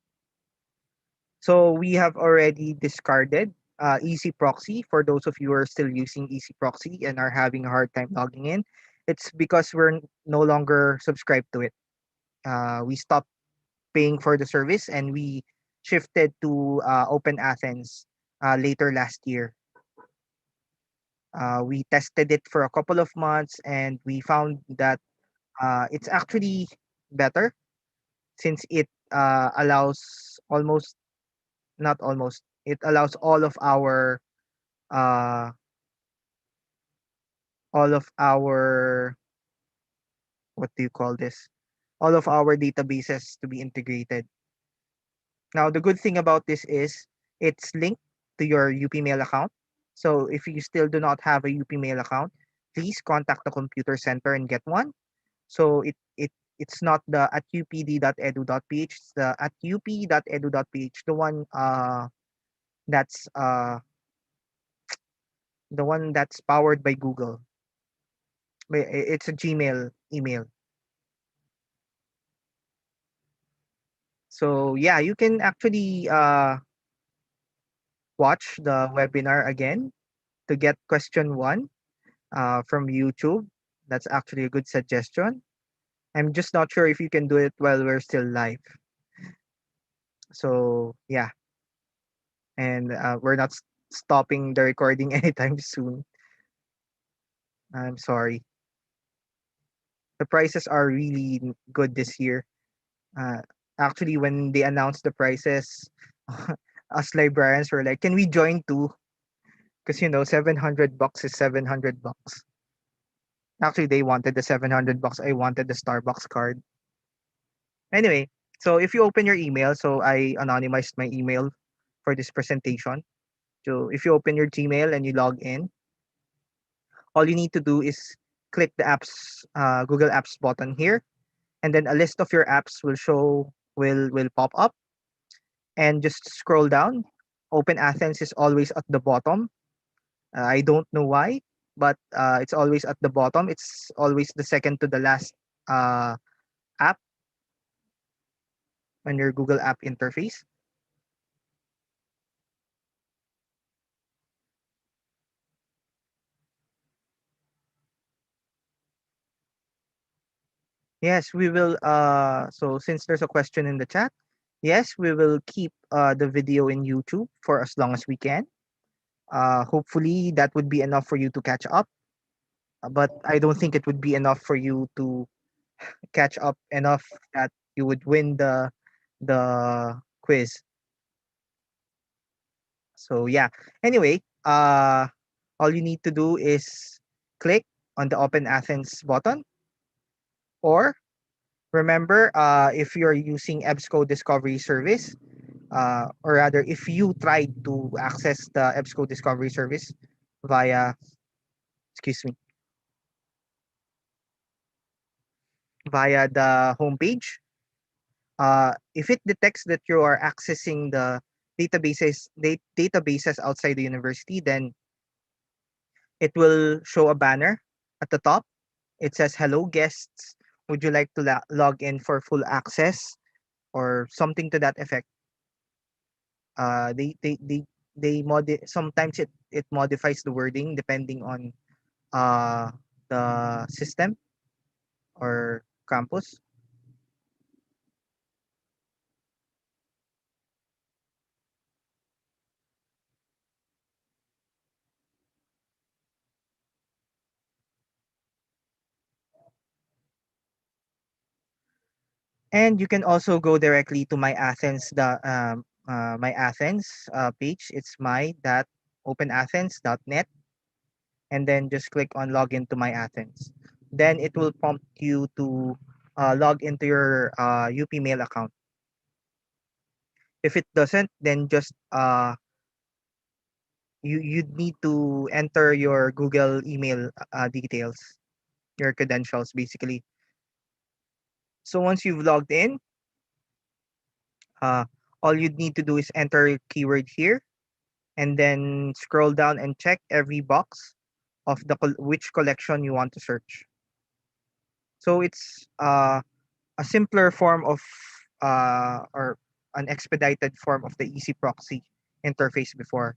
So we have already discarded Easy Proxy. For those of you who are still using Easy Proxy and are having a hard time logging in, it's because we're no longer subscribed to it. We stopped paying for the service and we shifted to Open Athens later last year. We tested it for a couple of months and we found that it's actually better since it allows almost, not almost, it allows uh, all of our, what do you call this? All of our databases to be integrated. Now, the good thing about this is it's linked to your UP Mail account. So if you still do not have a UP Mail account, please contact the computer center and get one. So it's not the at upd.edu.ph, it's the at up.edu.ph, that's the one that's powered by Google. It's a Gmail email. So yeah, you can actually watch the webinar again to get question 1 from YouTube. That's actually a good suggestion. I'm just not sure if you can do it while we're still live. So yeah, and we're not stopping the recording anytime soon. I'm sorry. The prices are really good this year. Uh, Actually, when they announced the prices, us librarians were like, "Can we join too?" Because 700 bucks is 700 bucks. Actually, they wanted the 700 bucks. I wanted the Starbucks card. Anyway, so if you open your email, so I anonymized my email for this presentation. So if you open your Gmail and you log in, all you need to do is click the apps, Google Apps button here, and then a list of your apps will pop up, and just scroll down. Open Athens is always at the bottom. I don't know why, but it's always at the bottom. It's always the second to the last uh, app on your Google App interface. Yes, we will. So since there's a question in the chat, yes, we will keep the video in YouTube for as long as we can. Hopefully that would be enough for you to catch up, but I don't think it would be enough for you to catch up enough that you would win the quiz. So yeah. Anyway, all you need to do is click on the Open Athens button, or remember, if you're using EBSCO Discovery Service, or rather, if you tried to access the EBSCO Discovery Service via, excuse me, via the homepage, if it detects that you are accessing the databases outside the university, then it will show a banner at the top. It says, "Hello, guests. Would you like to log in for full access?" or something to that effect. Uh, they they they sometimes it modifies the wording depending on uh the system or campus. And you can also go directly to my Athens page. It's my.openathens.net, and then just click on login to my Athens. Then it will prompt you to log into your UP Mail account. If it doesn't, then just you'd need to enter your Google email details, your credentials basically. So once you've logged in, uh, all you'd need to do is enter a keyword here, and then scroll down and check every box of which collection you want to search. So it's a simpler form of or an expedited form of the Easy Proxy interface before.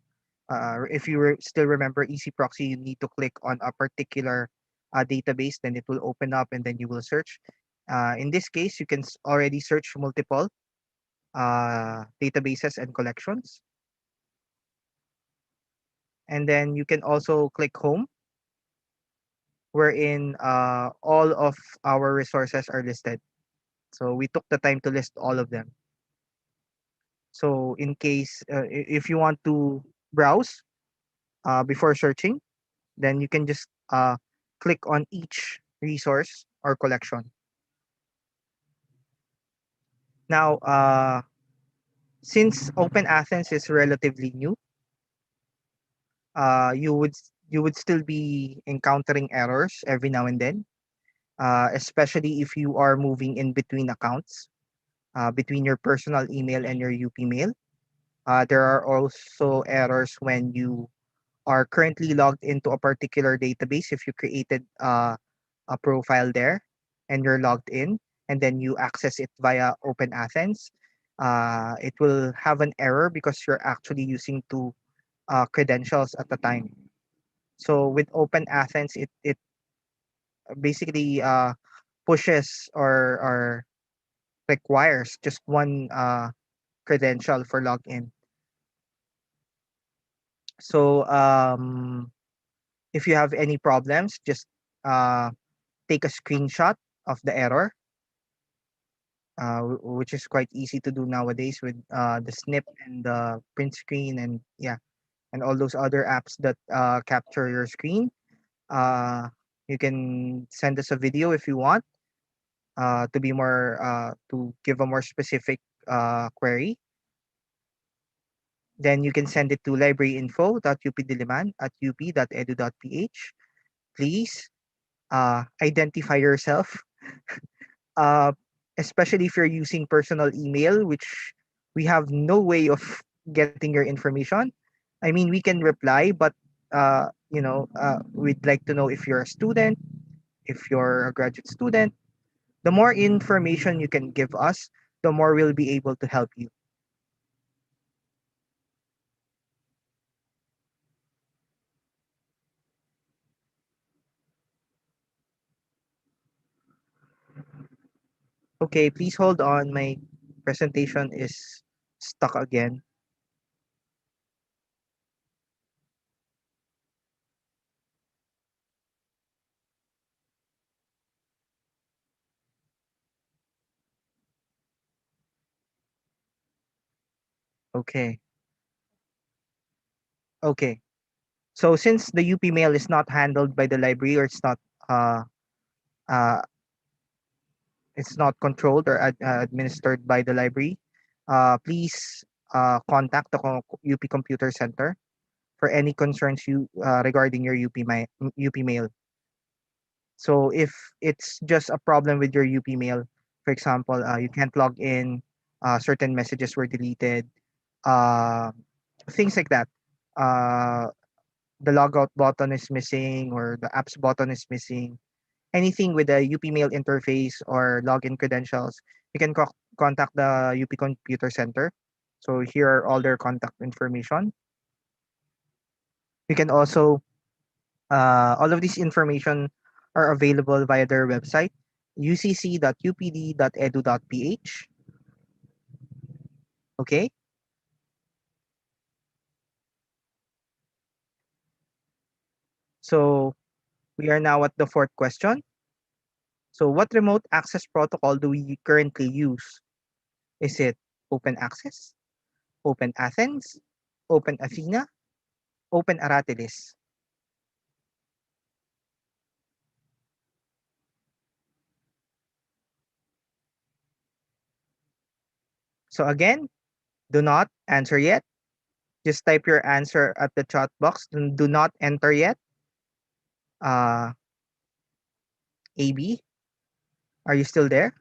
If you still remember Easy Proxy, you need to click on a particular database, then it will open up and then you will search. In this case, you can already search multiple databases and collections. And then you can also click Home, wherein all of our resources are listed. So we took the time to list all of them. So in case if you want to browse before searching, then you can just click on each resource or collection. Now, since Open Athens is relatively new, you would still be encountering errors every now and then, especially if you are moving in between accounts, between your personal email and your UP mail. There are also errors when you are currently logged into a particular database. If you created a profile there and you're logged in, and then you access it via Open Athens, it will have an error because you're actually using two credentials at the time. So with Open Athens, it basically pushes or requires just one credential for login. So if you have any problems, just uh, take a screenshot of the error, which is quite easy to do nowadays with the snip and the print screen, and yeah, and all those other apps that capture your screen. Uh, you can send us a video if you want to be more to give a more specific query. Then you can send it to libraryinfo.updiliman@up.edu.ph. Please identify yourself, uh, especially if you're using personal email, which we have no way of getting your information. I mean, we can reply, but we'd like to know if you're a student, if you're a graduate student. The more information you can give us, the more we'll be able to help you. Okay, please hold on. My presentation is stuck again. Okay. Okay. So since the UP mail is not handled by the library, or uh, uh, it's not controlled or administered by the library, please contact the UP Computer Center for any concerns you regarding your UP mail. So if it's just a problem with your UP mail, for example, you can't log in, certain messages were deleted, uh, things like that. Uh, the logout button is missing, or the apps button is missing. Anything with the UP mail interface or login credentials, you can contact the UP Computer Center. So here are all their contact information. You can also all of this information are available via their website, ucc.upd.edu.ph. Okay, so we are now at the fourth question. So, what remote access protocol do we currently use? Is it Open Access, Open Athens, Open Athena, Open Aratilis? So, again, do not answer yet. Just type your answer at the chat box. Do not enter yet. Uh, AB, are you still there?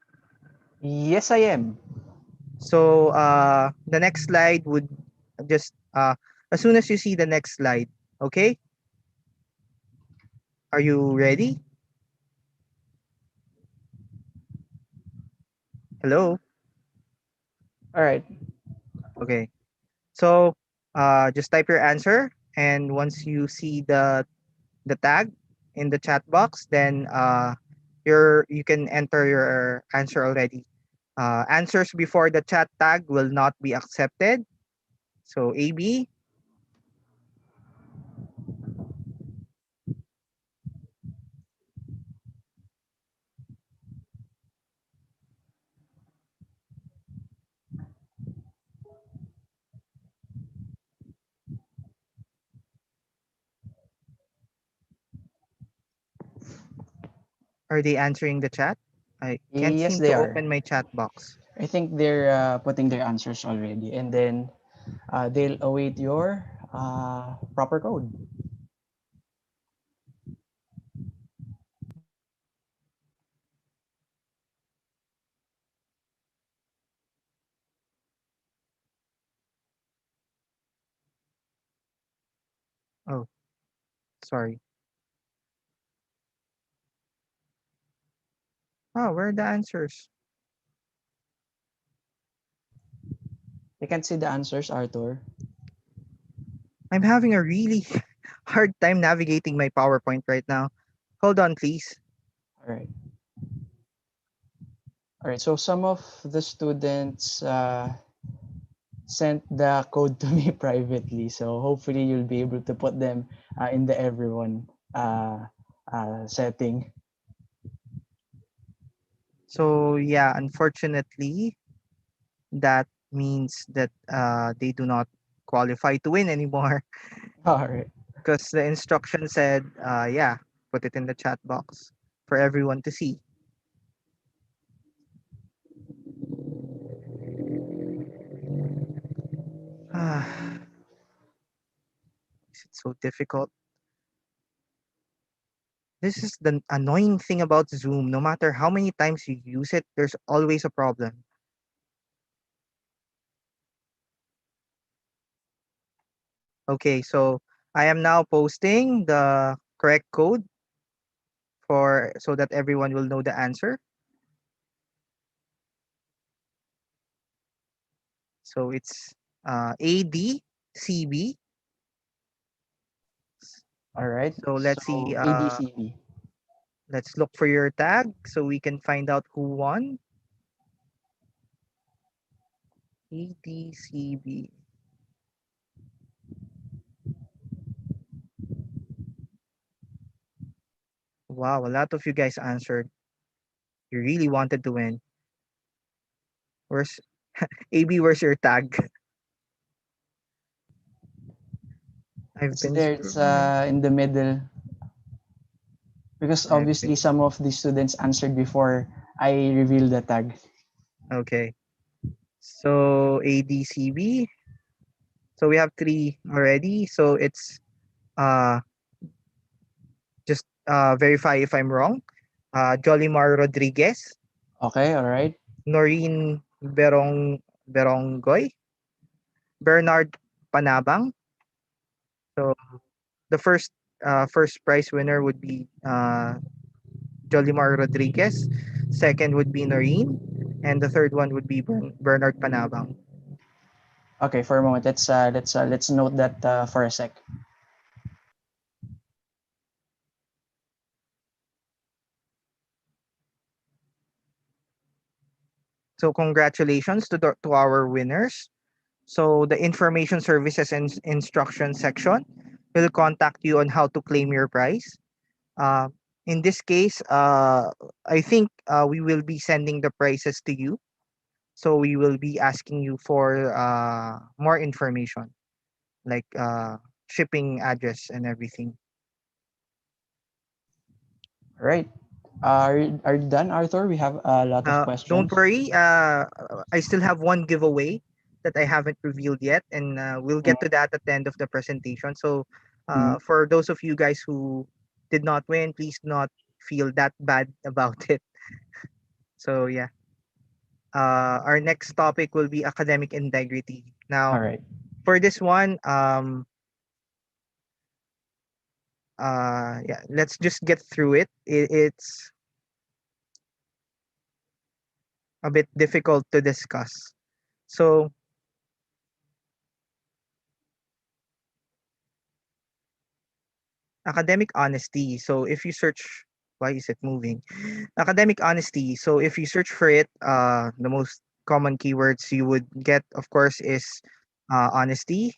Yes, I am. So the next slide would just as soon as you see the next slide, okay? Are you ready? Hello? All right. Okay. So just type your answer, and once you see the tag in the chat box, then you can enter your answer already. Answers before the chat tag will not be accepted. So AB, are they answering the chat? I can't Yes, seem they to are. open my chat box. I think they're putting their answers already, and then they'll await your proper code. Oh, sorry. Oh, where are the answers? You can see the answers, Arthur. I'm having a really hard time navigating my PowerPoint right now. Hold on, please. All right. All right. So some of the students sent the code to me privately. So hopefully you'll be able to put them in the everyone setting. So, yeah, unfortunately, that means that they do not qualify to win anymore All right. because the instruction said, yeah, put it in the chat box for everyone to see. Ah, is it so difficult? This is the annoying thing about Zoom. No matter how many times you use it, there's always a problem. Okay, so I am now posting the correct code for so that everyone will know the answer. So it's ADCB. All right. So let's see. So ADCB. Let's look for your tag so we can find out who won. ADCB. Wow, a lot of you guys answered. You really wanted to win. Where's AB? Where's your tag? I've It's been there. It's scrolling. in the middle because I've obviously been some of the students answered before I revealed the tag. okay. So ADCB. So we have three already. So it's uh just verify if I'm wrong. Jolimar Rodriguez, Okay, all right. Noreen Berongoy, Bernard Panabang. So the first prize winner would be Jolimar Rodriguez. Second would be Noreen, and the third one would be Bernard Panabang. Okay, for a moment, let's note that for a sec. So congratulations to our winners. So the information services and instruction section will contact you on how to claim your prize. Uh, in this case, I think we will be sending the prices to you. So we will be asking you for more information, like shipping address and everything. All right. Are you done, Arthur? We have a lot of Don't questions. worry. I still have one giveaway that I haven't revealed yet, and we'll get to that at the end of the presentation. So, Mhm. for those of you guys who did not win, please do not feel that bad about it. So yeah, our next topic will be academic integrity. All Now, right. for this one, yeah, let's just get through it. It's a bit difficult to discuss. So, academic honesty. So if you search, why is it moving? Academic honesty. So if you search for it, the most common keywords you would get, of course, is honesty,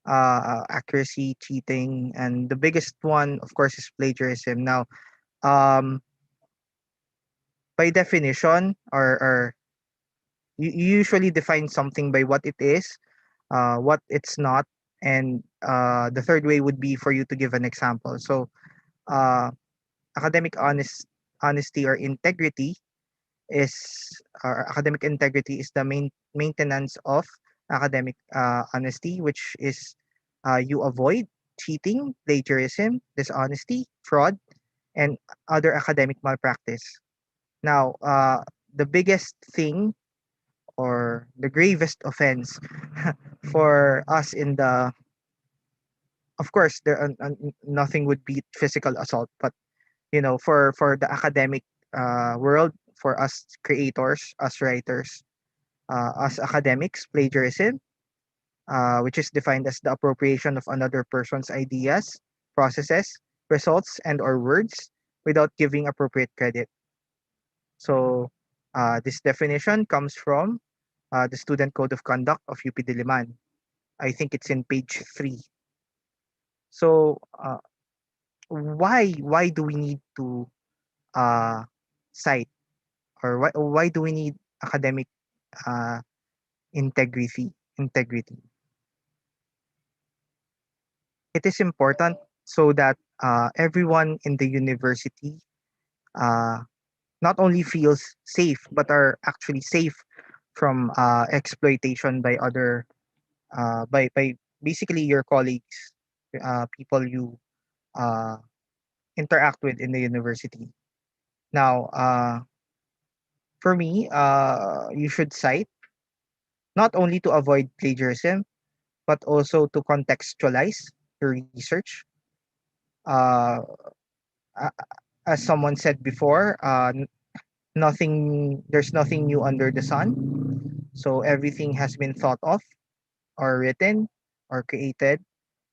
accuracy, cheating, and the biggest one, of course, is plagiarism. Now, um, by definition, or you usually define something by what it is, what it's not, and the third way would be for you to give an example. So, uh, academic honesty or integrity is academic integrity is the maintenance of academic honesty, which is you avoid cheating, plagiarism, dishonesty, fraud, and other academic malpractice. Now, the biggest thing or the gravest offense for us in the, of course, there nothing would beat physical assault, but for the academic world, for us creators, us writers, us academics, plagiarism, which is defined as the appropriation of another person's ideas, processes, results, and or words without giving appropriate credit. So this definition comes from the Student Code of Conduct of UP Diliman. I think it's in page 3. So why do we need to uh, cite, or why do we need academic uh, integrity? It is important so that everyone in the university uh, not only feels safe but are actually safe from exploitation by other by basically your colleagues, people you uh, interact with in the university. Now, for me, you should cite not only to avoid plagiarism but also to contextualize your research. Uh, a- as someone said before, there's nothing new under the sun. So everything has been thought of or written or created.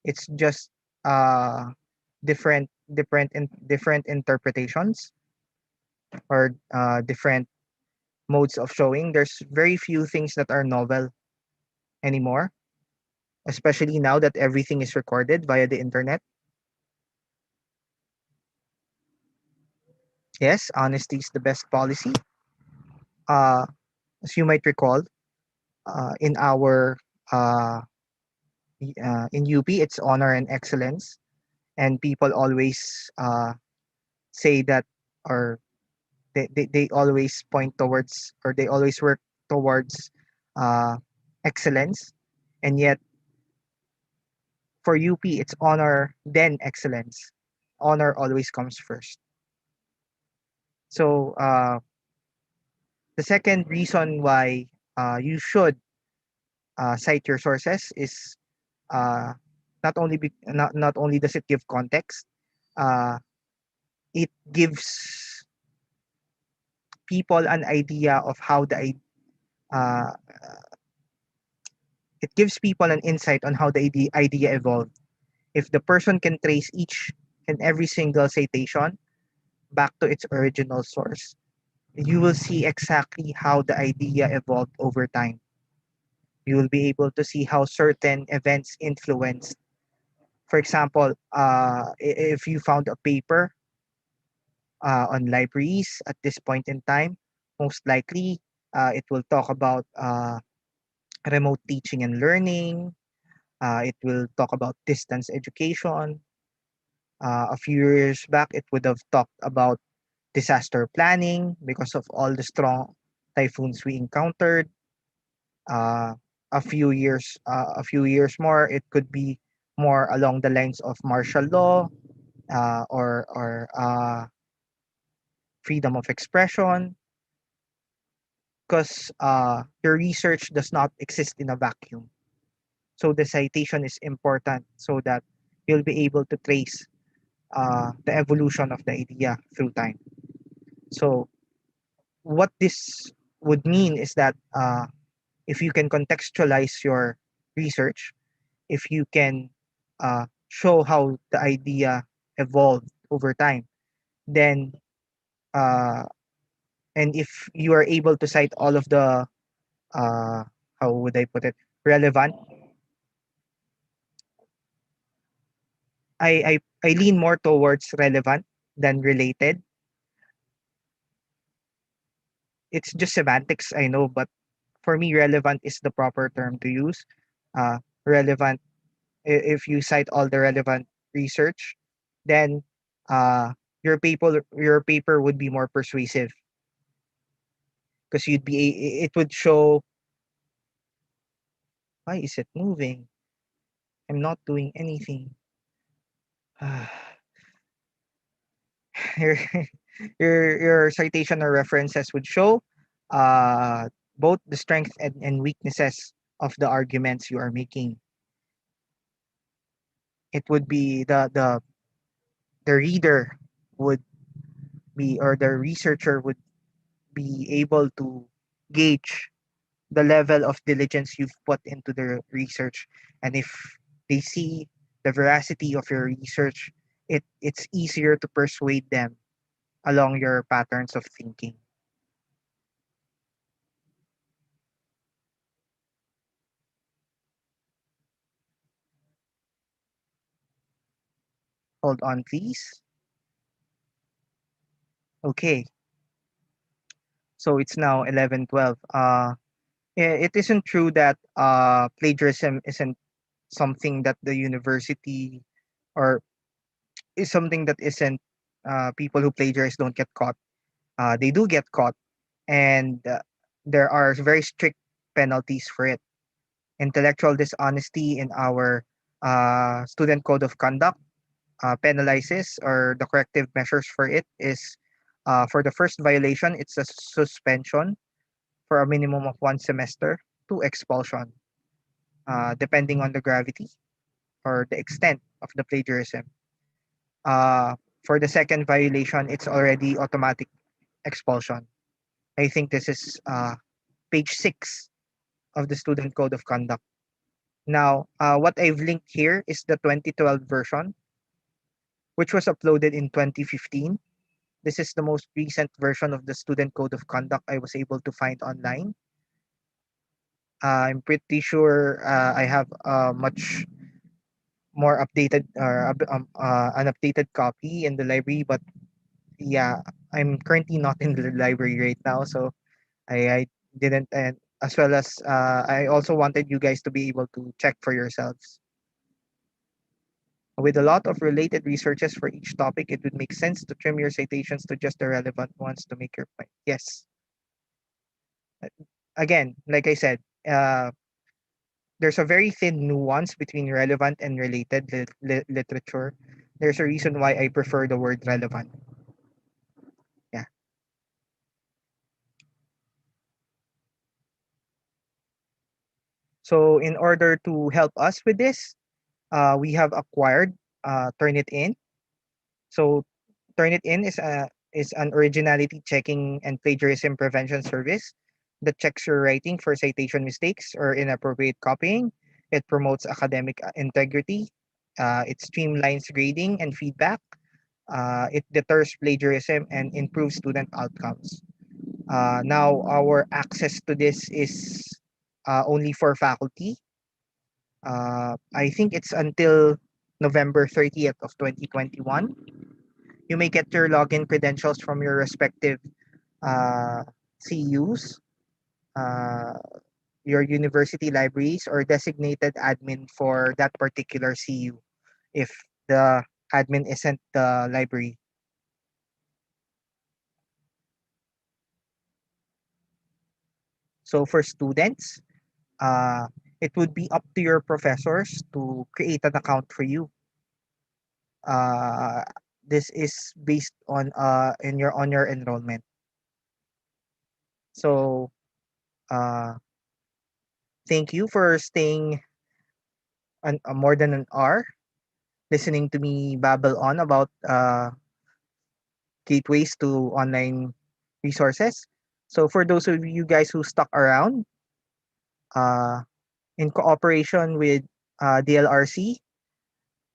It's just different interpretations or different modes of showing. There's very few things that are novel anymore, especially now that everything is recorded via the internet. Yes, honesty is the best policy. As you might recall, in our uh, In UP, it's honor and excellence, and people always say that, or they always point towards, or they always work towards uh, excellence, and yet for UP, it's honor then excellence. Honor always comes first. So the second reason why you should cite your sources is uh, not only does it give context, uh, it gives people an idea of how uh, it gives people an insight on how the idea evolved. If the person can trace each and every single citation back to its original source, you will see exactly how the idea evolved over time. You will be able to see how certain events influenced. For example, if you found a paper on libraries at this point in time, most likely it will talk about remote teaching and learning. It will talk about distance education. A few years back, it would have talked about disaster planning because of all the strong typhoons we encountered. Uh, a few years more, it could be more along the lines of martial law, or freedom of expression, because your research does not exist in a vacuum. So the citation is important so that you'll be able to trace the evolution of the idea through time. So what this would mean is that if you can contextualize your research, if you can show how the idea evolved over time, then uh, and if you are able to cite all of the uh, how would I put it, relevant, I lean more towards relevant than related. It's just semantics, I know, but for me, relevant is the proper term to use. Relevant, if you cite all the relevant research, then your paper would be more persuasive because it would show. Why is it moving? I'm not doing anything. your your citation or references would show uh, both the strength and weaknesses of the arguments you are making. It would be the reader would be, or the researcher would be able to gauge the level of diligence you've put into the research, and if they see the veracity of your research, it's easier to persuade them along your patterns of thinking. Hold on, please. Okay, so it's now 11:12. It isn't true that plagiarism isn't something that the university, or is something that isn't people who plagiarize don't get caught. They do get caught, and there are very strict penalties for it. Intellectual dishonesty in our student code of conduct penalizes, or the corrective measures for it is, for the first violation, it's a suspension for a minimum of 1 semester to expulsion, depending on the gravity or the extent of the plagiarism. Uh, for the second violation, it's already automatic expulsion. I think this is page 6 of the Student Code of Conduct. Now, what I've linked here is the 2012 version, which was uploaded in 2015. This is the most recent version of the Student Code of Conduct I was able to find online. I'm pretty sure I have a much more updated, or an updated copy in the library, but yeah, I'm currently not in the library right now, so I didn't, and as well as I also wanted you guys to be able to check for yourselves. With a lot of related researches for each topic, it would make sense to trim your citations to just the relevant ones to make your point. Yes. Uh, Again, like I said, there's a very thin nuance between relevant and related literature. There's a reason why I prefer the word relevant. Yeah. So in order to help us with this, we have acquired Turnitin. So Turnitin is an originality checking and plagiarism prevention service that checks your writing for citation mistakes or inappropriate copying. It promotes academic integrity. It streamlines grading and feedback. It deters plagiarism and improves student outcomes. Now, our access to this is only for faculty. I think it's until November 30th of 2021. You may get your login credentials from your respective uh, CUs, uh, your university libraries, or designated admin for that particular CU if the admin isn't the library. So for students, uh, it would be up to your professors to create an account for you. Uh, this is based on your enrollment. So thank you for staying more than an hour listening to me babble on about gateways to online resources. So for those of you guys who stuck around, uh, in cooperation with DLRC,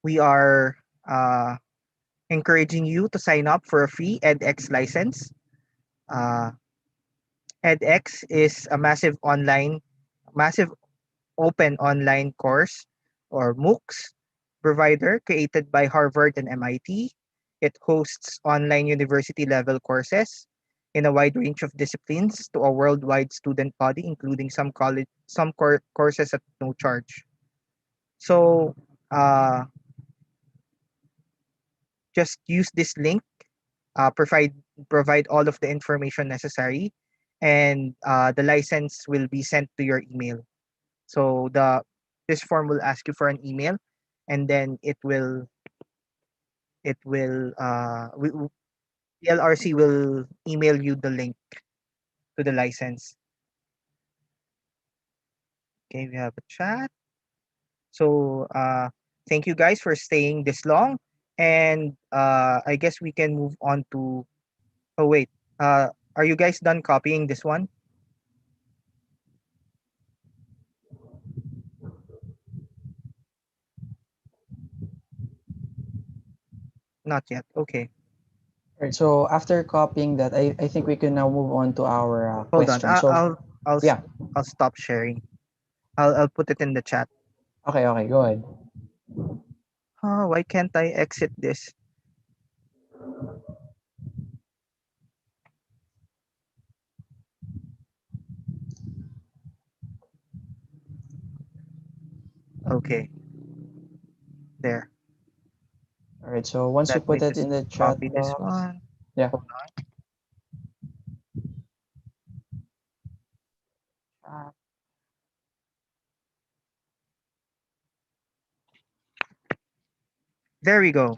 we are uh, encouraging you to sign up for a free edX license. Uh, edX is a massive open online course or MOOCs provider created by Harvard and MIT. It hosts online university level courses in a wide range of disciplines to a worldwide student body, including some courses at no charge. So just use this link, uh, provide provide all of the information necessary, and the license will be sent to your email. So the this form will ask you for an email, and then LRC will email you the link to the license. Okay, we have a chat. So thank you guys for staying this long, and I guess we can move on to. Oh wait, are you guys done copying this one? Not yet. Okay, All right. So after copying that, I think we can now move on to our hold on. question. So I'll s- yeah. I'll stop sharing. I'll put it in the chat. Okay. Okay. Go ahead. Oh, why can't I exit this? Okay, there. All right. So once you Let me put it just in the chat copy this box, one. yeah. Hold on. There we go.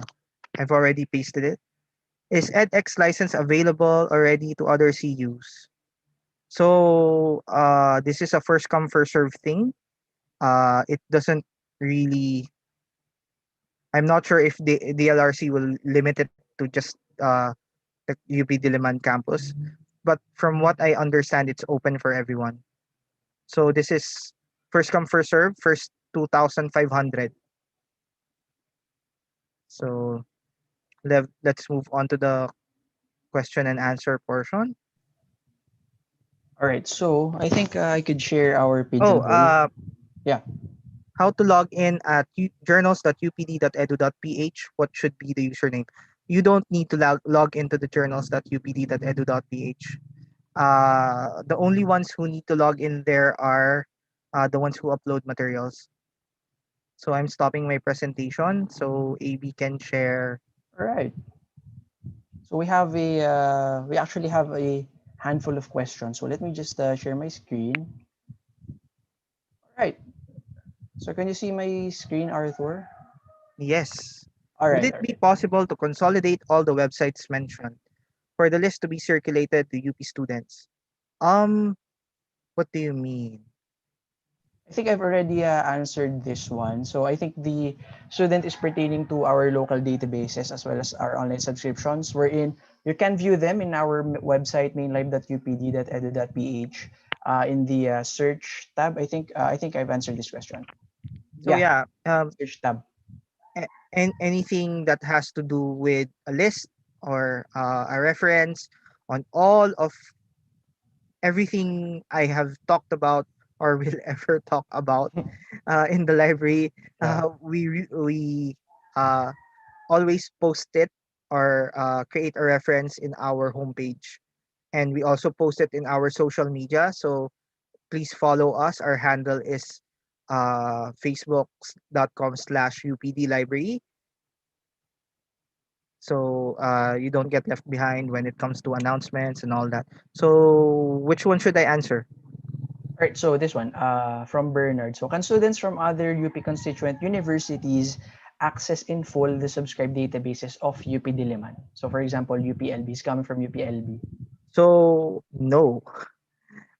I've already pasted it. Is edX license available already to other CUs? So this is a first come first serve thing. It doesn't really. I'm not sure if the LRC will limit it to just the UP Diliman campus, but from what I understand, it's open for everyone. So this is first come first serve. First 2,500. So let's move on to the question and answer portion. All right. So I think I could share our Oh, pigeonhole. Yeah. how to log in at journals.upd.edu.ph. What should be the username? You don't need to log into the journals.upd.edu.ph. The only ones who need to log in there are the ones who upload materials. So I'm stopping my presentation so AB can share. All right. So we actually have a handful of questions. So let me just share my screen. All right. So can you see my screen, Arthur? Yes. All Would right. it All be right. possible to consolidate all the websites mentioned for the list to be circulated to UP students? Um, what do you mean? I think I've already answered this one. So I think the student is pertaining to our local databases as well as our online subscriptions, wherein you can view them in our website mainlive.upd.edu.ph in the search tab. I think I've answered this question. So Yeah, yeah, search tab. and anything that has to do with a list or a reference on all of everything I have talked about or will ever talk about in the library, Yeah. we uh, always post it or create a reference in our homepage, and we also post it in our social media. So please follow us. Our handle is facebook.com/upd library, so you don't get left behind when it comes to announcements and all that. So which one should I answer? All right, so this one from Bernard. So can students from other UP constituent universities access in full the subscribed databases of UP Diliman? So for example, UPLB is coming from UPLB. So no,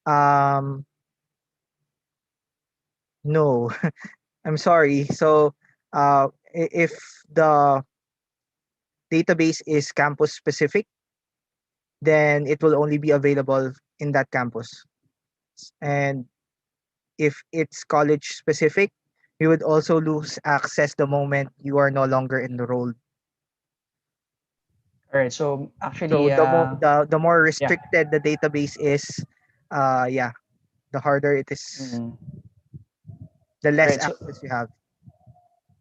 um, no, I'm sorry. So if the database is campus specific, then it will only be available in that campus. And if it's college specific, you would also lose access the moment you are no longer enrolled. All right, so So actually, the more yeah. restricted the database is, yeah, the harder it is, Mm. the All less right, so access you have.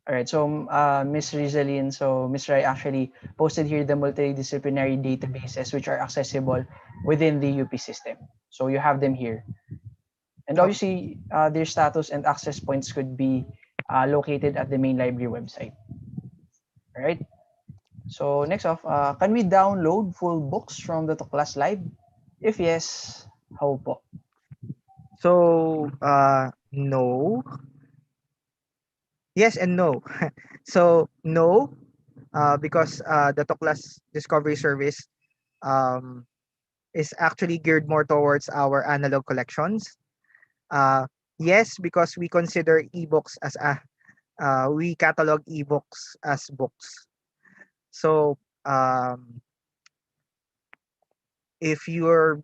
Miss Rizalin, so Miss Rai actually posted here the multidisciplinary databases which are accessible within the UP system. So you have them here. And Oh, obviously, their status and access points could be located at the main library website. All right. So next off, can we download full books from the Tuklas Live? If yes, how po? so no, yes and no. So no, because the Toklas Discovery Service um, is actually geared more towards our analog collections. Uh, yes, because we consider ebooks as a we catalog ebooks as books. So if you're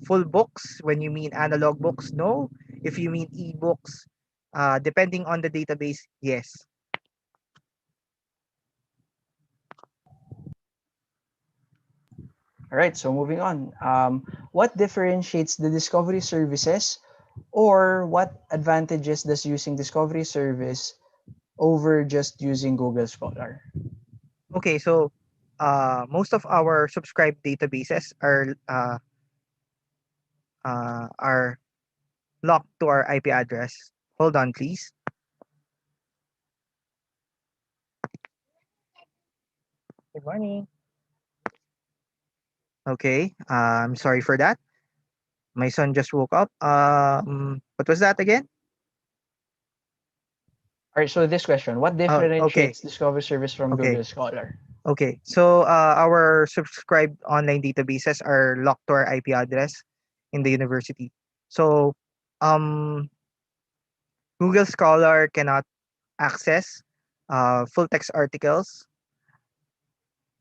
full books, when you mean analog books, no. If you mean ebooks, depending on the database, yes. All right. So moving on. What differentiates the discovery services, or what advantages does using discovery service over just using Google Scholar? Okay, so most of our subscribed databases are locked to our IP address. Hold on, please. Good morning. Okay, I'm sorry for that. My son just woke up. What was that again? All right. So this question: what Okay, differentiates discovery service from okay, Google Scholar? okay. So our subscribed online databases are locked to our IP address in the university. So um, Google Scholar cannot access full text articles,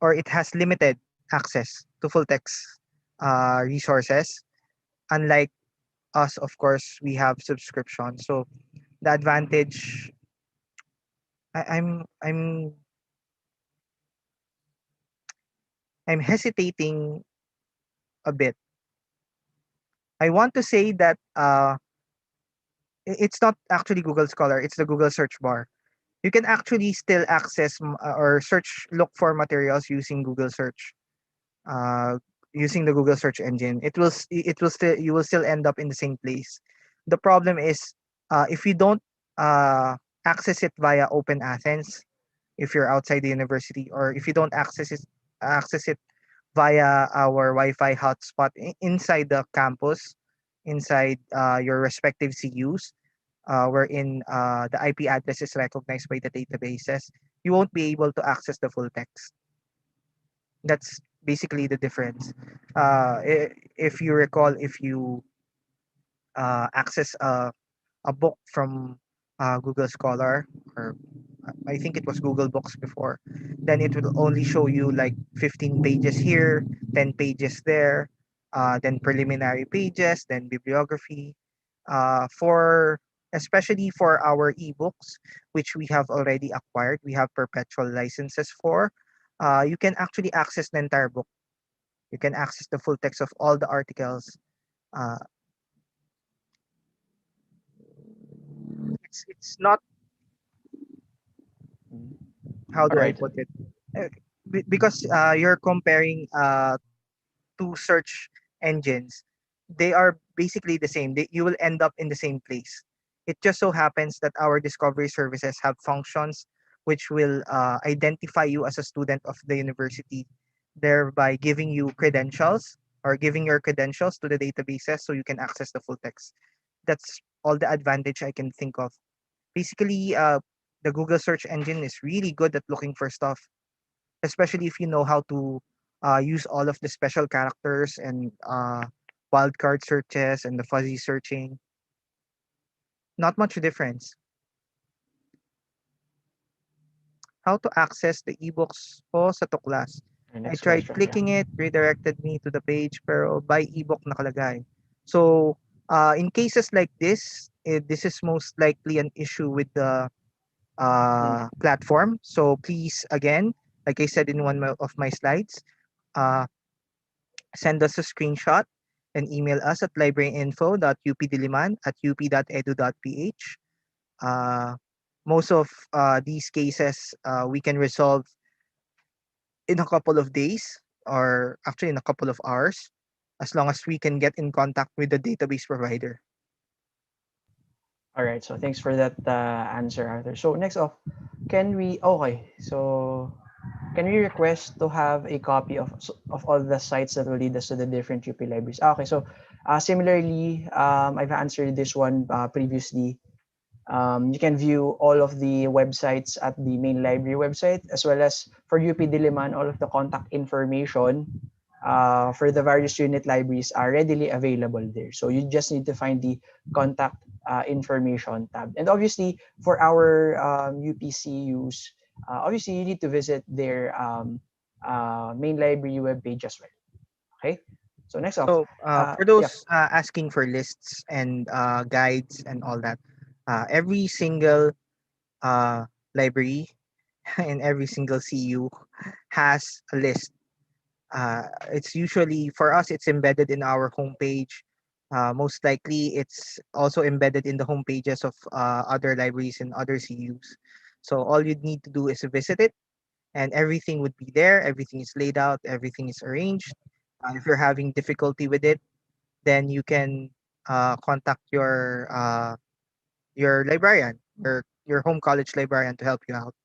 or it has limited access to full text resources. Unlike us, of course, we have subscription. So the advantage, I'm I'm hesitating a bit. I want to say that it's not actually Google Scholar, it's the Google search bar. You can actually still access or search, look for materials using Google search, uh, using the Google search engine. It will still, you will still end up in the same place. The problem is if you don't uh, access it via Open Athens if you're outside the university, or if you don't access it via our Wi-Fi hotspot inside the campus, inside your respective CUs, wherein the IP address is recognized by the databases, you won't be able to access the full text. That's basically the difference. If you recall, if you access a book from Google Scholar, or I think it was Google Books before, then it will only show you like 15 pages here, 10 pages there, then preliminary pages, then bibliography. For especially for our ebooks, which we have already acquired, we have perpetual licenses for. You can actually access the entire book. You can access the full text of all the articles. Uh, it's not, Mm. how All do I right. put it? Uh, because you're comparing two search engines, they are basically the same. You will end up in the same place. It just so happens that our discovery services have functions which will identify you as a student of the university, thereby giving you credentials, or giving your credentials to the databases so you can access the full text. That's all the advantage I can think of. Basically, the Google search engine is really good at looking for stuff, especially if you know how to use all of the special characters and wildcard searches and the fuzzy searching. Not much difference. How to access the ebooks po sa Tuklas? Our I next tried question. Yeah. clicking it, redirected me to the page, pero buy ebook nakalagay. So, in cases like this, this is most likely an issue with the Mm. platform. So please, again, like I said in of my slides, uh, send us a screenshot and email us at libraryinfo.updiliman@up.edu.ph. Uh, Most of these cases we can resolve in a couple of days, or actually in a couple of hours, as long as we can get in contact with the database provider. All right. So thanks for that answer, Arthur. So next off, can we? Okay. So can we request to have a copy of all the sites that will lead us to the different UP libraries? Okay. So similarly, I've answered this one previously. You can view all of the websites at the main library website, as well as for UP Diliman, all of the contact information for the various unit libraries are readily available there. So you just need to find the contact information tab. And obviously, for our UPCUs, obviously you need to visit their main library webpage as well. Okay. So next off, So for those yep. asking for lists and guides and all that, every single library in every single CU has a list. It's usually, for us, it's embedded in our homepage. Most likely, it's also embedded in the homepages of other libraries and other CUs. So all you'd need to do is visit it, and everything would be there. Everything is laid out. Everything is arranged. If you're having difficulty with it, then you can contact your librarian, your home college librarian, to help you out.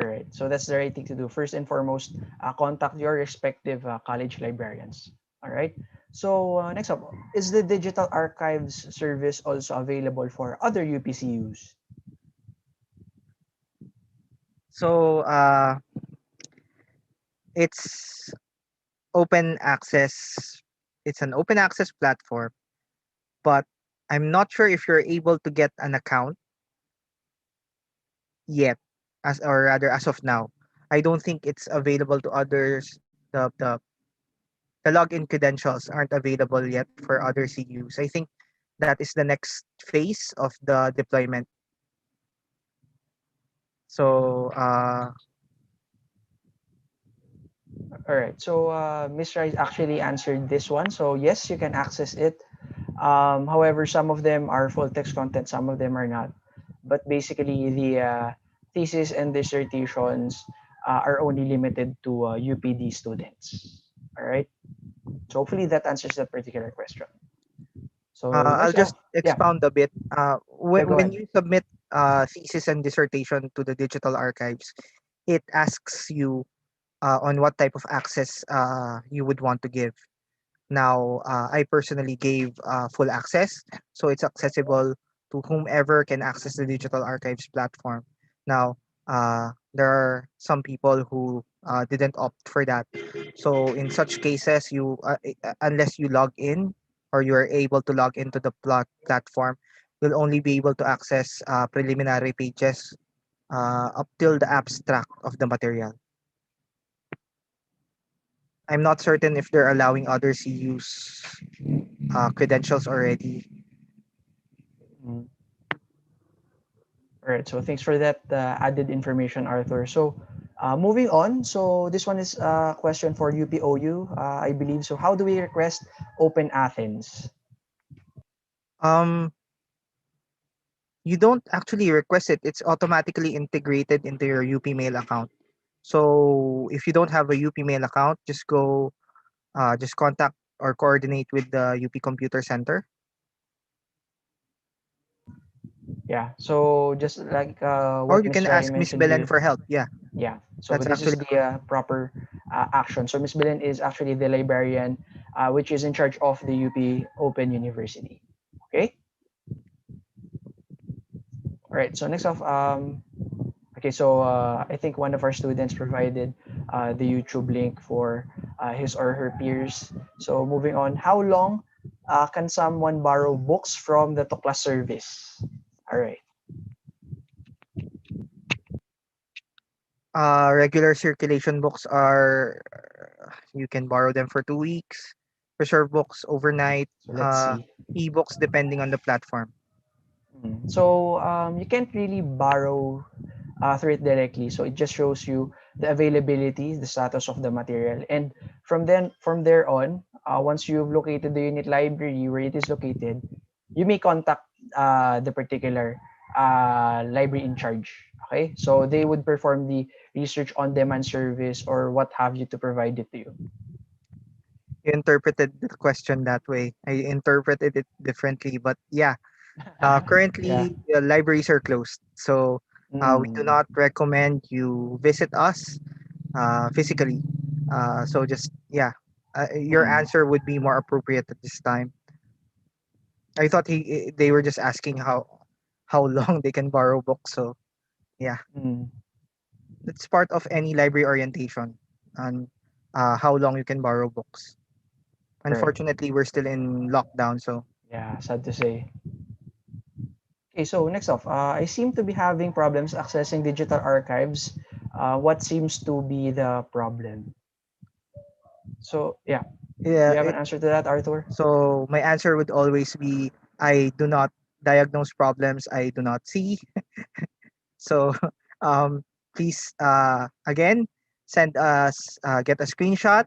All right. So that's the right thing to do. First and foremost, contact your respective college librarians. All right. So next up, is the digital archives service also available for other UPCUs? So it's open access. It's an open access platform, but I'm not sure if you're able to get an account yet, as or rather as of now. I don't think it's available to others. The login credentials aren't available yet for other CUs. I think that is the next phase of the deployment. So All right. So Miss Rice actually answered this one. So yes, you can access it. However, some of them are full text content, some of them are not. But basically, the thesis and dissertations are only limited to UPD students. All right. So hopefully that answers that particular question. So I'll next just off, yeah, expound a bit. yeah, go When ahead. you submit thesis and dissertation to the digital archives, it asks you on what type of access you would want to give. Now, I personally gave full access, so it's accessible to whomever can access the digital archives platform. Now, there are some people who didn't opt for that. So in such cases, unless you log in or you are able to log into the platform, you'll only be able to access preliminary pages up till the abstract of the material. I'm not certain if they're allowing others to use credentials already. Mm. All right, so thanks for that added information, Arthur. So, moving on. So, this one is a question for UPOU, I believe. So, how do we request Open Athens? Um, you don't actually request it. It's automatically integrated into your UP Mail account. So if you don't have a UP Mail account, just contact or coordinate with the UP Computer Center. Yeah, so just like Or what you Miss can Rai ask Miss mentioned Belen here, for help. Yeah, yeah. So that's this is actually the proper action. So Miss Belen is actually the librarian, which is in charge of the UP Open University. Okay. All right. So next off, okay. So I think one of our students provided the YouTube link for his or her peers. So moving on, how long can someone borrow books from the Tukla service? All right. regular circulation books are you can borrow them for 2 weeks. Reserve books overnight. So let's see. Ebooks depending on the platform. So you can't really borrow through it directly. So it just shows you the availability, the status of the material, and from there on, once you've located the unit library where it is located, you may contact the particular library in charge. Okay, so they would perform the research on demand service or what have you to provide it to you. You interpreted the question that way. I interpreted it differently, but yeah. Yeah. Currently, the libraries are closed, so we do Mm, not recommend you visit us physically. So just yeah, your mm, answer would be more appropriate at this time. I thought they were just asking how long they can borrow books. So yeah, mm. that's part of any library orientation and how long you can borrow books. Right. Unfortunately, we're still in lockdown, so Yeah. Sad to say. Okay, so next off, I seem to be having problems accessing digital archives. What seems to be the problem? So yeah, do yeah. you have an answer to that, Arthur? So my answer would always be I do not diagnose problems I do not see. So um, please again send us get a screenshot,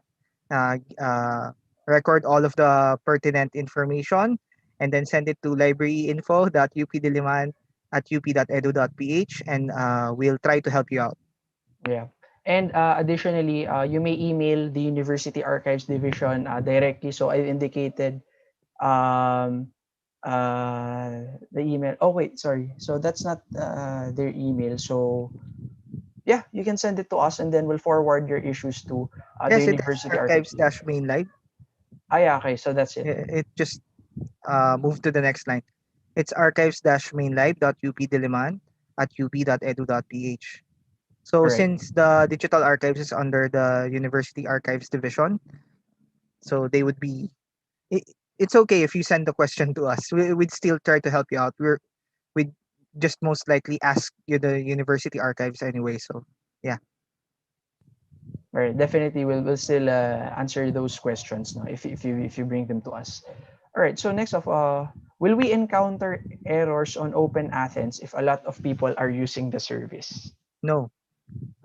record all of the pertinent information, and then send it to libraryinfo.updiliman at up.edu.ph, and we'll try to help you out. Yeah. And additionally, you may email the University Archives Division directly. So I indicated um, the email. Oh wait, sorry. So that's not their email. So yeah, you can send it to us, and then we'll forward your issues to the Yes, it is University Archives archives dash Division. main live. Ah, yeah. Okay, so that's it. It just move to the next line. It's archives-mainlive.updiliman at up.edu.ph. So All right. since the digital archives is under the University Archives Division, so they would be it, it's okay if you send the question to us. We'd still try to help you out. We'd just most likely ask you the university archives anyway. So yeah. All right. Definitely, we'll still answer those questions now if you bring them to us. All right. So next of will we encounter errors on Open Athens if a lot of people are using the service? No.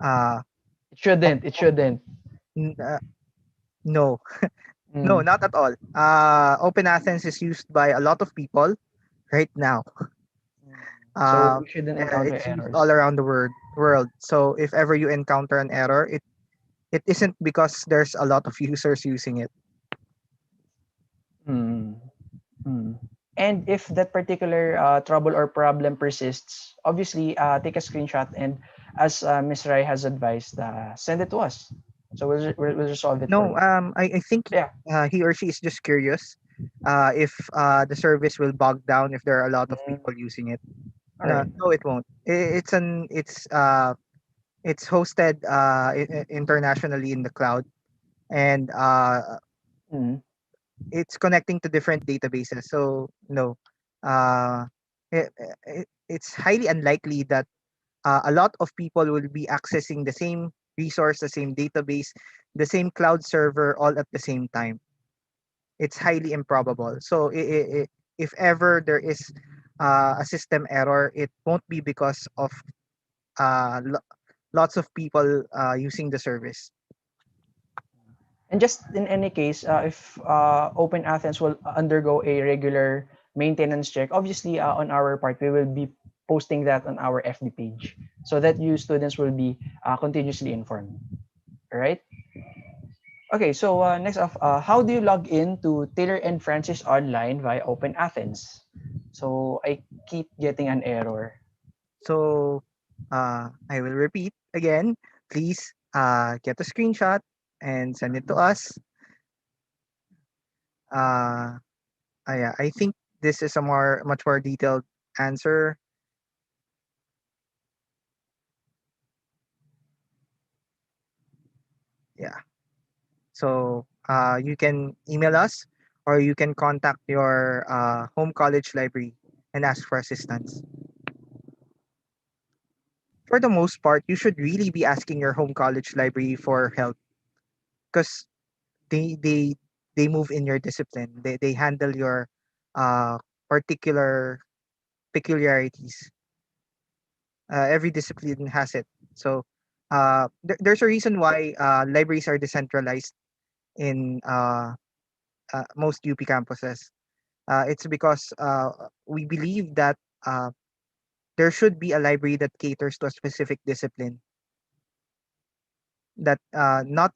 Uh, It shouldn't. It shouldn't. n- uh no. No, Mm. not at all. Open Athens is used by a lot of people right now. So Uh, we shouldn't encounter it's used all errors. around the world. So if ever you encounter an error, it isn't because there's a lot of users using it. Mm. Mm. And if that particular trouble or problem persists, obviously take a screenshot and, as Ms. Rai has advised, send it to us. So we'll resolve it for No, you. I think Yeah. he or she is just curious if the service will bog down if there are a lot of Mm, people using it. all No, right. no, it won't. It's hosted internationally in the cloud, and Mm, it's connecting to different databases. So no, uh, it's highly unlikely that a lot of people will be accessing the same resource, the same database, the same cloud server all at the same time. It's highly improbable. So if ever there is a system error, it won't be because of lots of people using the service. and just in any case, if Open Athens will undergo a regular maintenance check, obviously on our part, we will be posting that on our FB page so that you students will be continuously informed. All right. Okay, so next off, how do you log in to Taylor and Francis online via Open Athens? So I keep getting an error. So I will repeat again. Please get a screenshot and send it to us. Uh, yeah, I think this is a much more detailed answer. Yeah. So you can email us or you can contact your home college library and ask for assistance. For the most part, you should really be asking your home college library for help because they they they move in your discipline. They handle your uh, particular peculiarities. Every discipline has it. So there's a reason why libraries are decentralized in most UP campuses. It's because we believe that uh, there should be a library that caters to a specific discipline. That not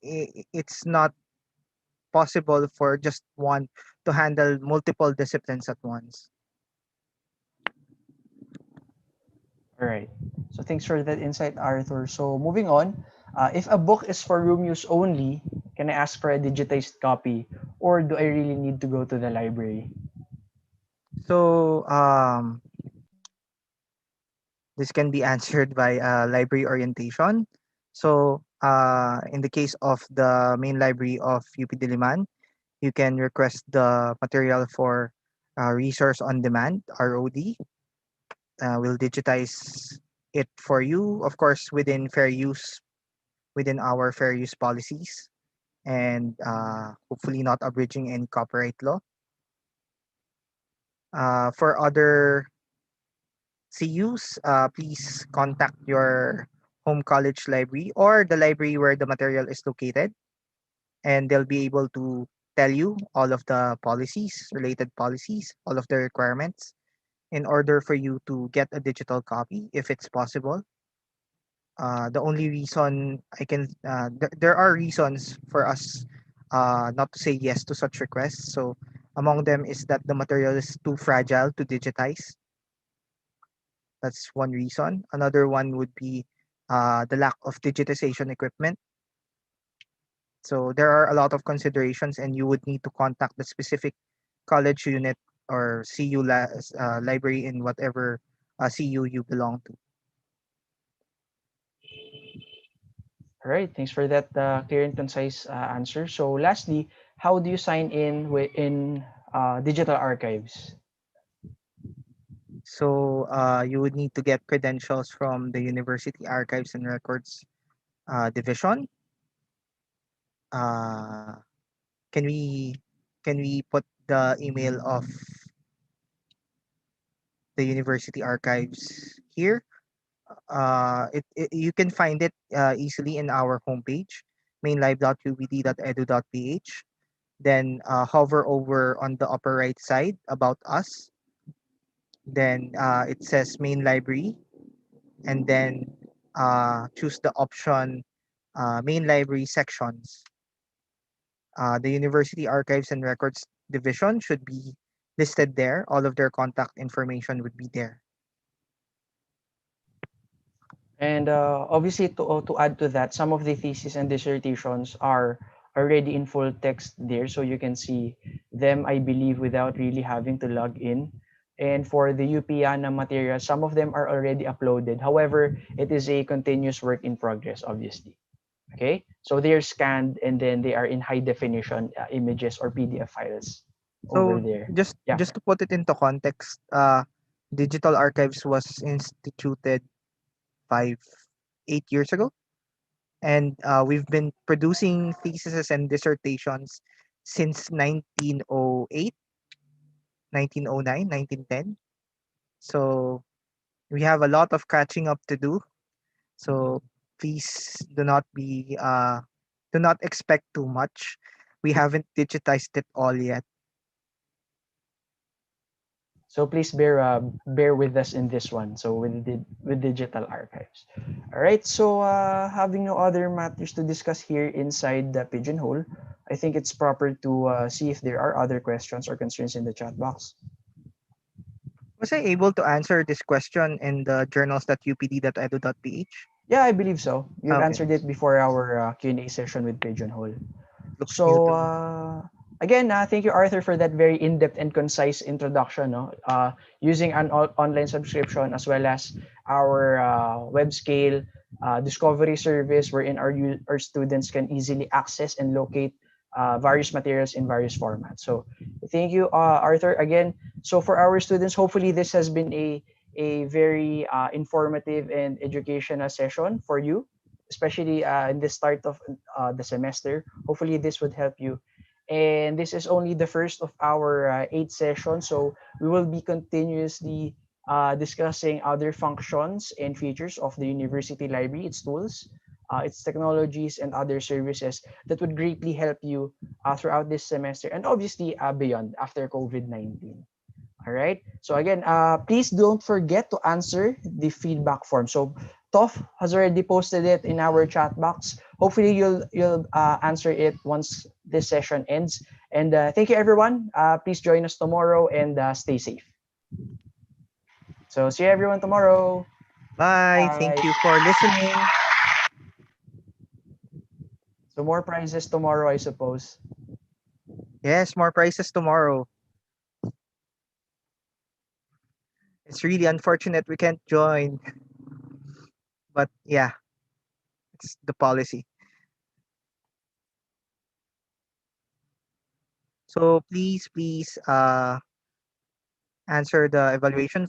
it's not possible for just one to handle multiple disciplines at once. All right. So thanks for that insight, Arthur. So moving on, if a book is for room use only, can I ask for a digitized copy, or do I really need to go to the library? So this can be answered by library orientation. So in the case of the main library of UP Diliman, you can request the material for resource on demand (ROD). We'll digitize it for you, of course, within fair use, within our fair use policies, and hopefully not abridging any copyright law. For other CUs, please contact your home college library or the library where the material is located, and they'll be able to tell you all of the policies, related policies, all of the requirements in order for you to get a digital copy if it's possible. The only reason there are reasons for us not to say yes to such requests. So among them is that the material is too fragile to digitize. That's one reason. Another one would be the lack of digitization equipment. So there are a lot of considerations, and you would need to contact the specific college unit or library in whatever CU you belong to. All right. Thanks for that clear and concise answer. So lastly, how do you sign in in digital archives? So you would need to get credentials from the University Archives and Records Division. Uh, can we put the email of the University Archives here? You can find it easily in our homepage, mainlive.ubd.edu.ph. Then hover over on the upper right side about us. Then it says main library, and then choose the option main library sections. The University Archives and Records division should be listed there. All of their contact information would be there. And obviously, to add to that, some of the theses and dissertations are already in full text there, so you can see them, I believe, without really having to log in. And for the UPiana material, some of them are already uploaded. However, it is a continuous work in progress, obviously. Okay, so they're scanned and then they are in high definition images or PDF files over So there. just Yeah. just to put it into context, Digital Archives was instituted 8 years ago, and we've been producing theses and dissertations since 1908, 1909, 1910. So we have a lot of catching up to do. So please do not expect too much. We haven't digitized it all yet. So please bear with us in this one. So with digital archives. All right. So having no other matters to discuss here inside the pigeonhole, I think it's proper to see if there are other questions or concerns in the chat box. Was I able to answer this question in the journals.upd.edu.ph? Yeah, I believe so. You've Okay, answered it before our Q&A session with Pigeonhole. looks new So to me. again, thank you, Arthur, for that very in-depth and concise introduction. No, using an online subscription as well as our web scale discovery service, wherein our students can easily access and locate various materials in various formats. So thank you, Arthur, again. So for our students, hopefully this has been a very informative and educational session for you, especially in the start of the semester. Hopefully this would help you. And this is only the first of our 8 sessions, so we will be continuously discussing other functions and features of the university library, its tools, its technologies, and other services that would greatly help you throughout this semester and obviously beyond after COVID-19. All right. So again, please don't forget to answer the feedback form. So Toph has already posted it in our chat box. Hopefully you'll answer it once this session ends. And thank you everyone. Please join us tomorrow and stay safe. So see you everyone tomorrow. Bye. Bye. Thank you for listening. So more prizes tomorrow, I suppose. Yes, more prizes tomorrow. It's really unfortunate we can't join, but yeah, it's the policy. So please, answer the evaluation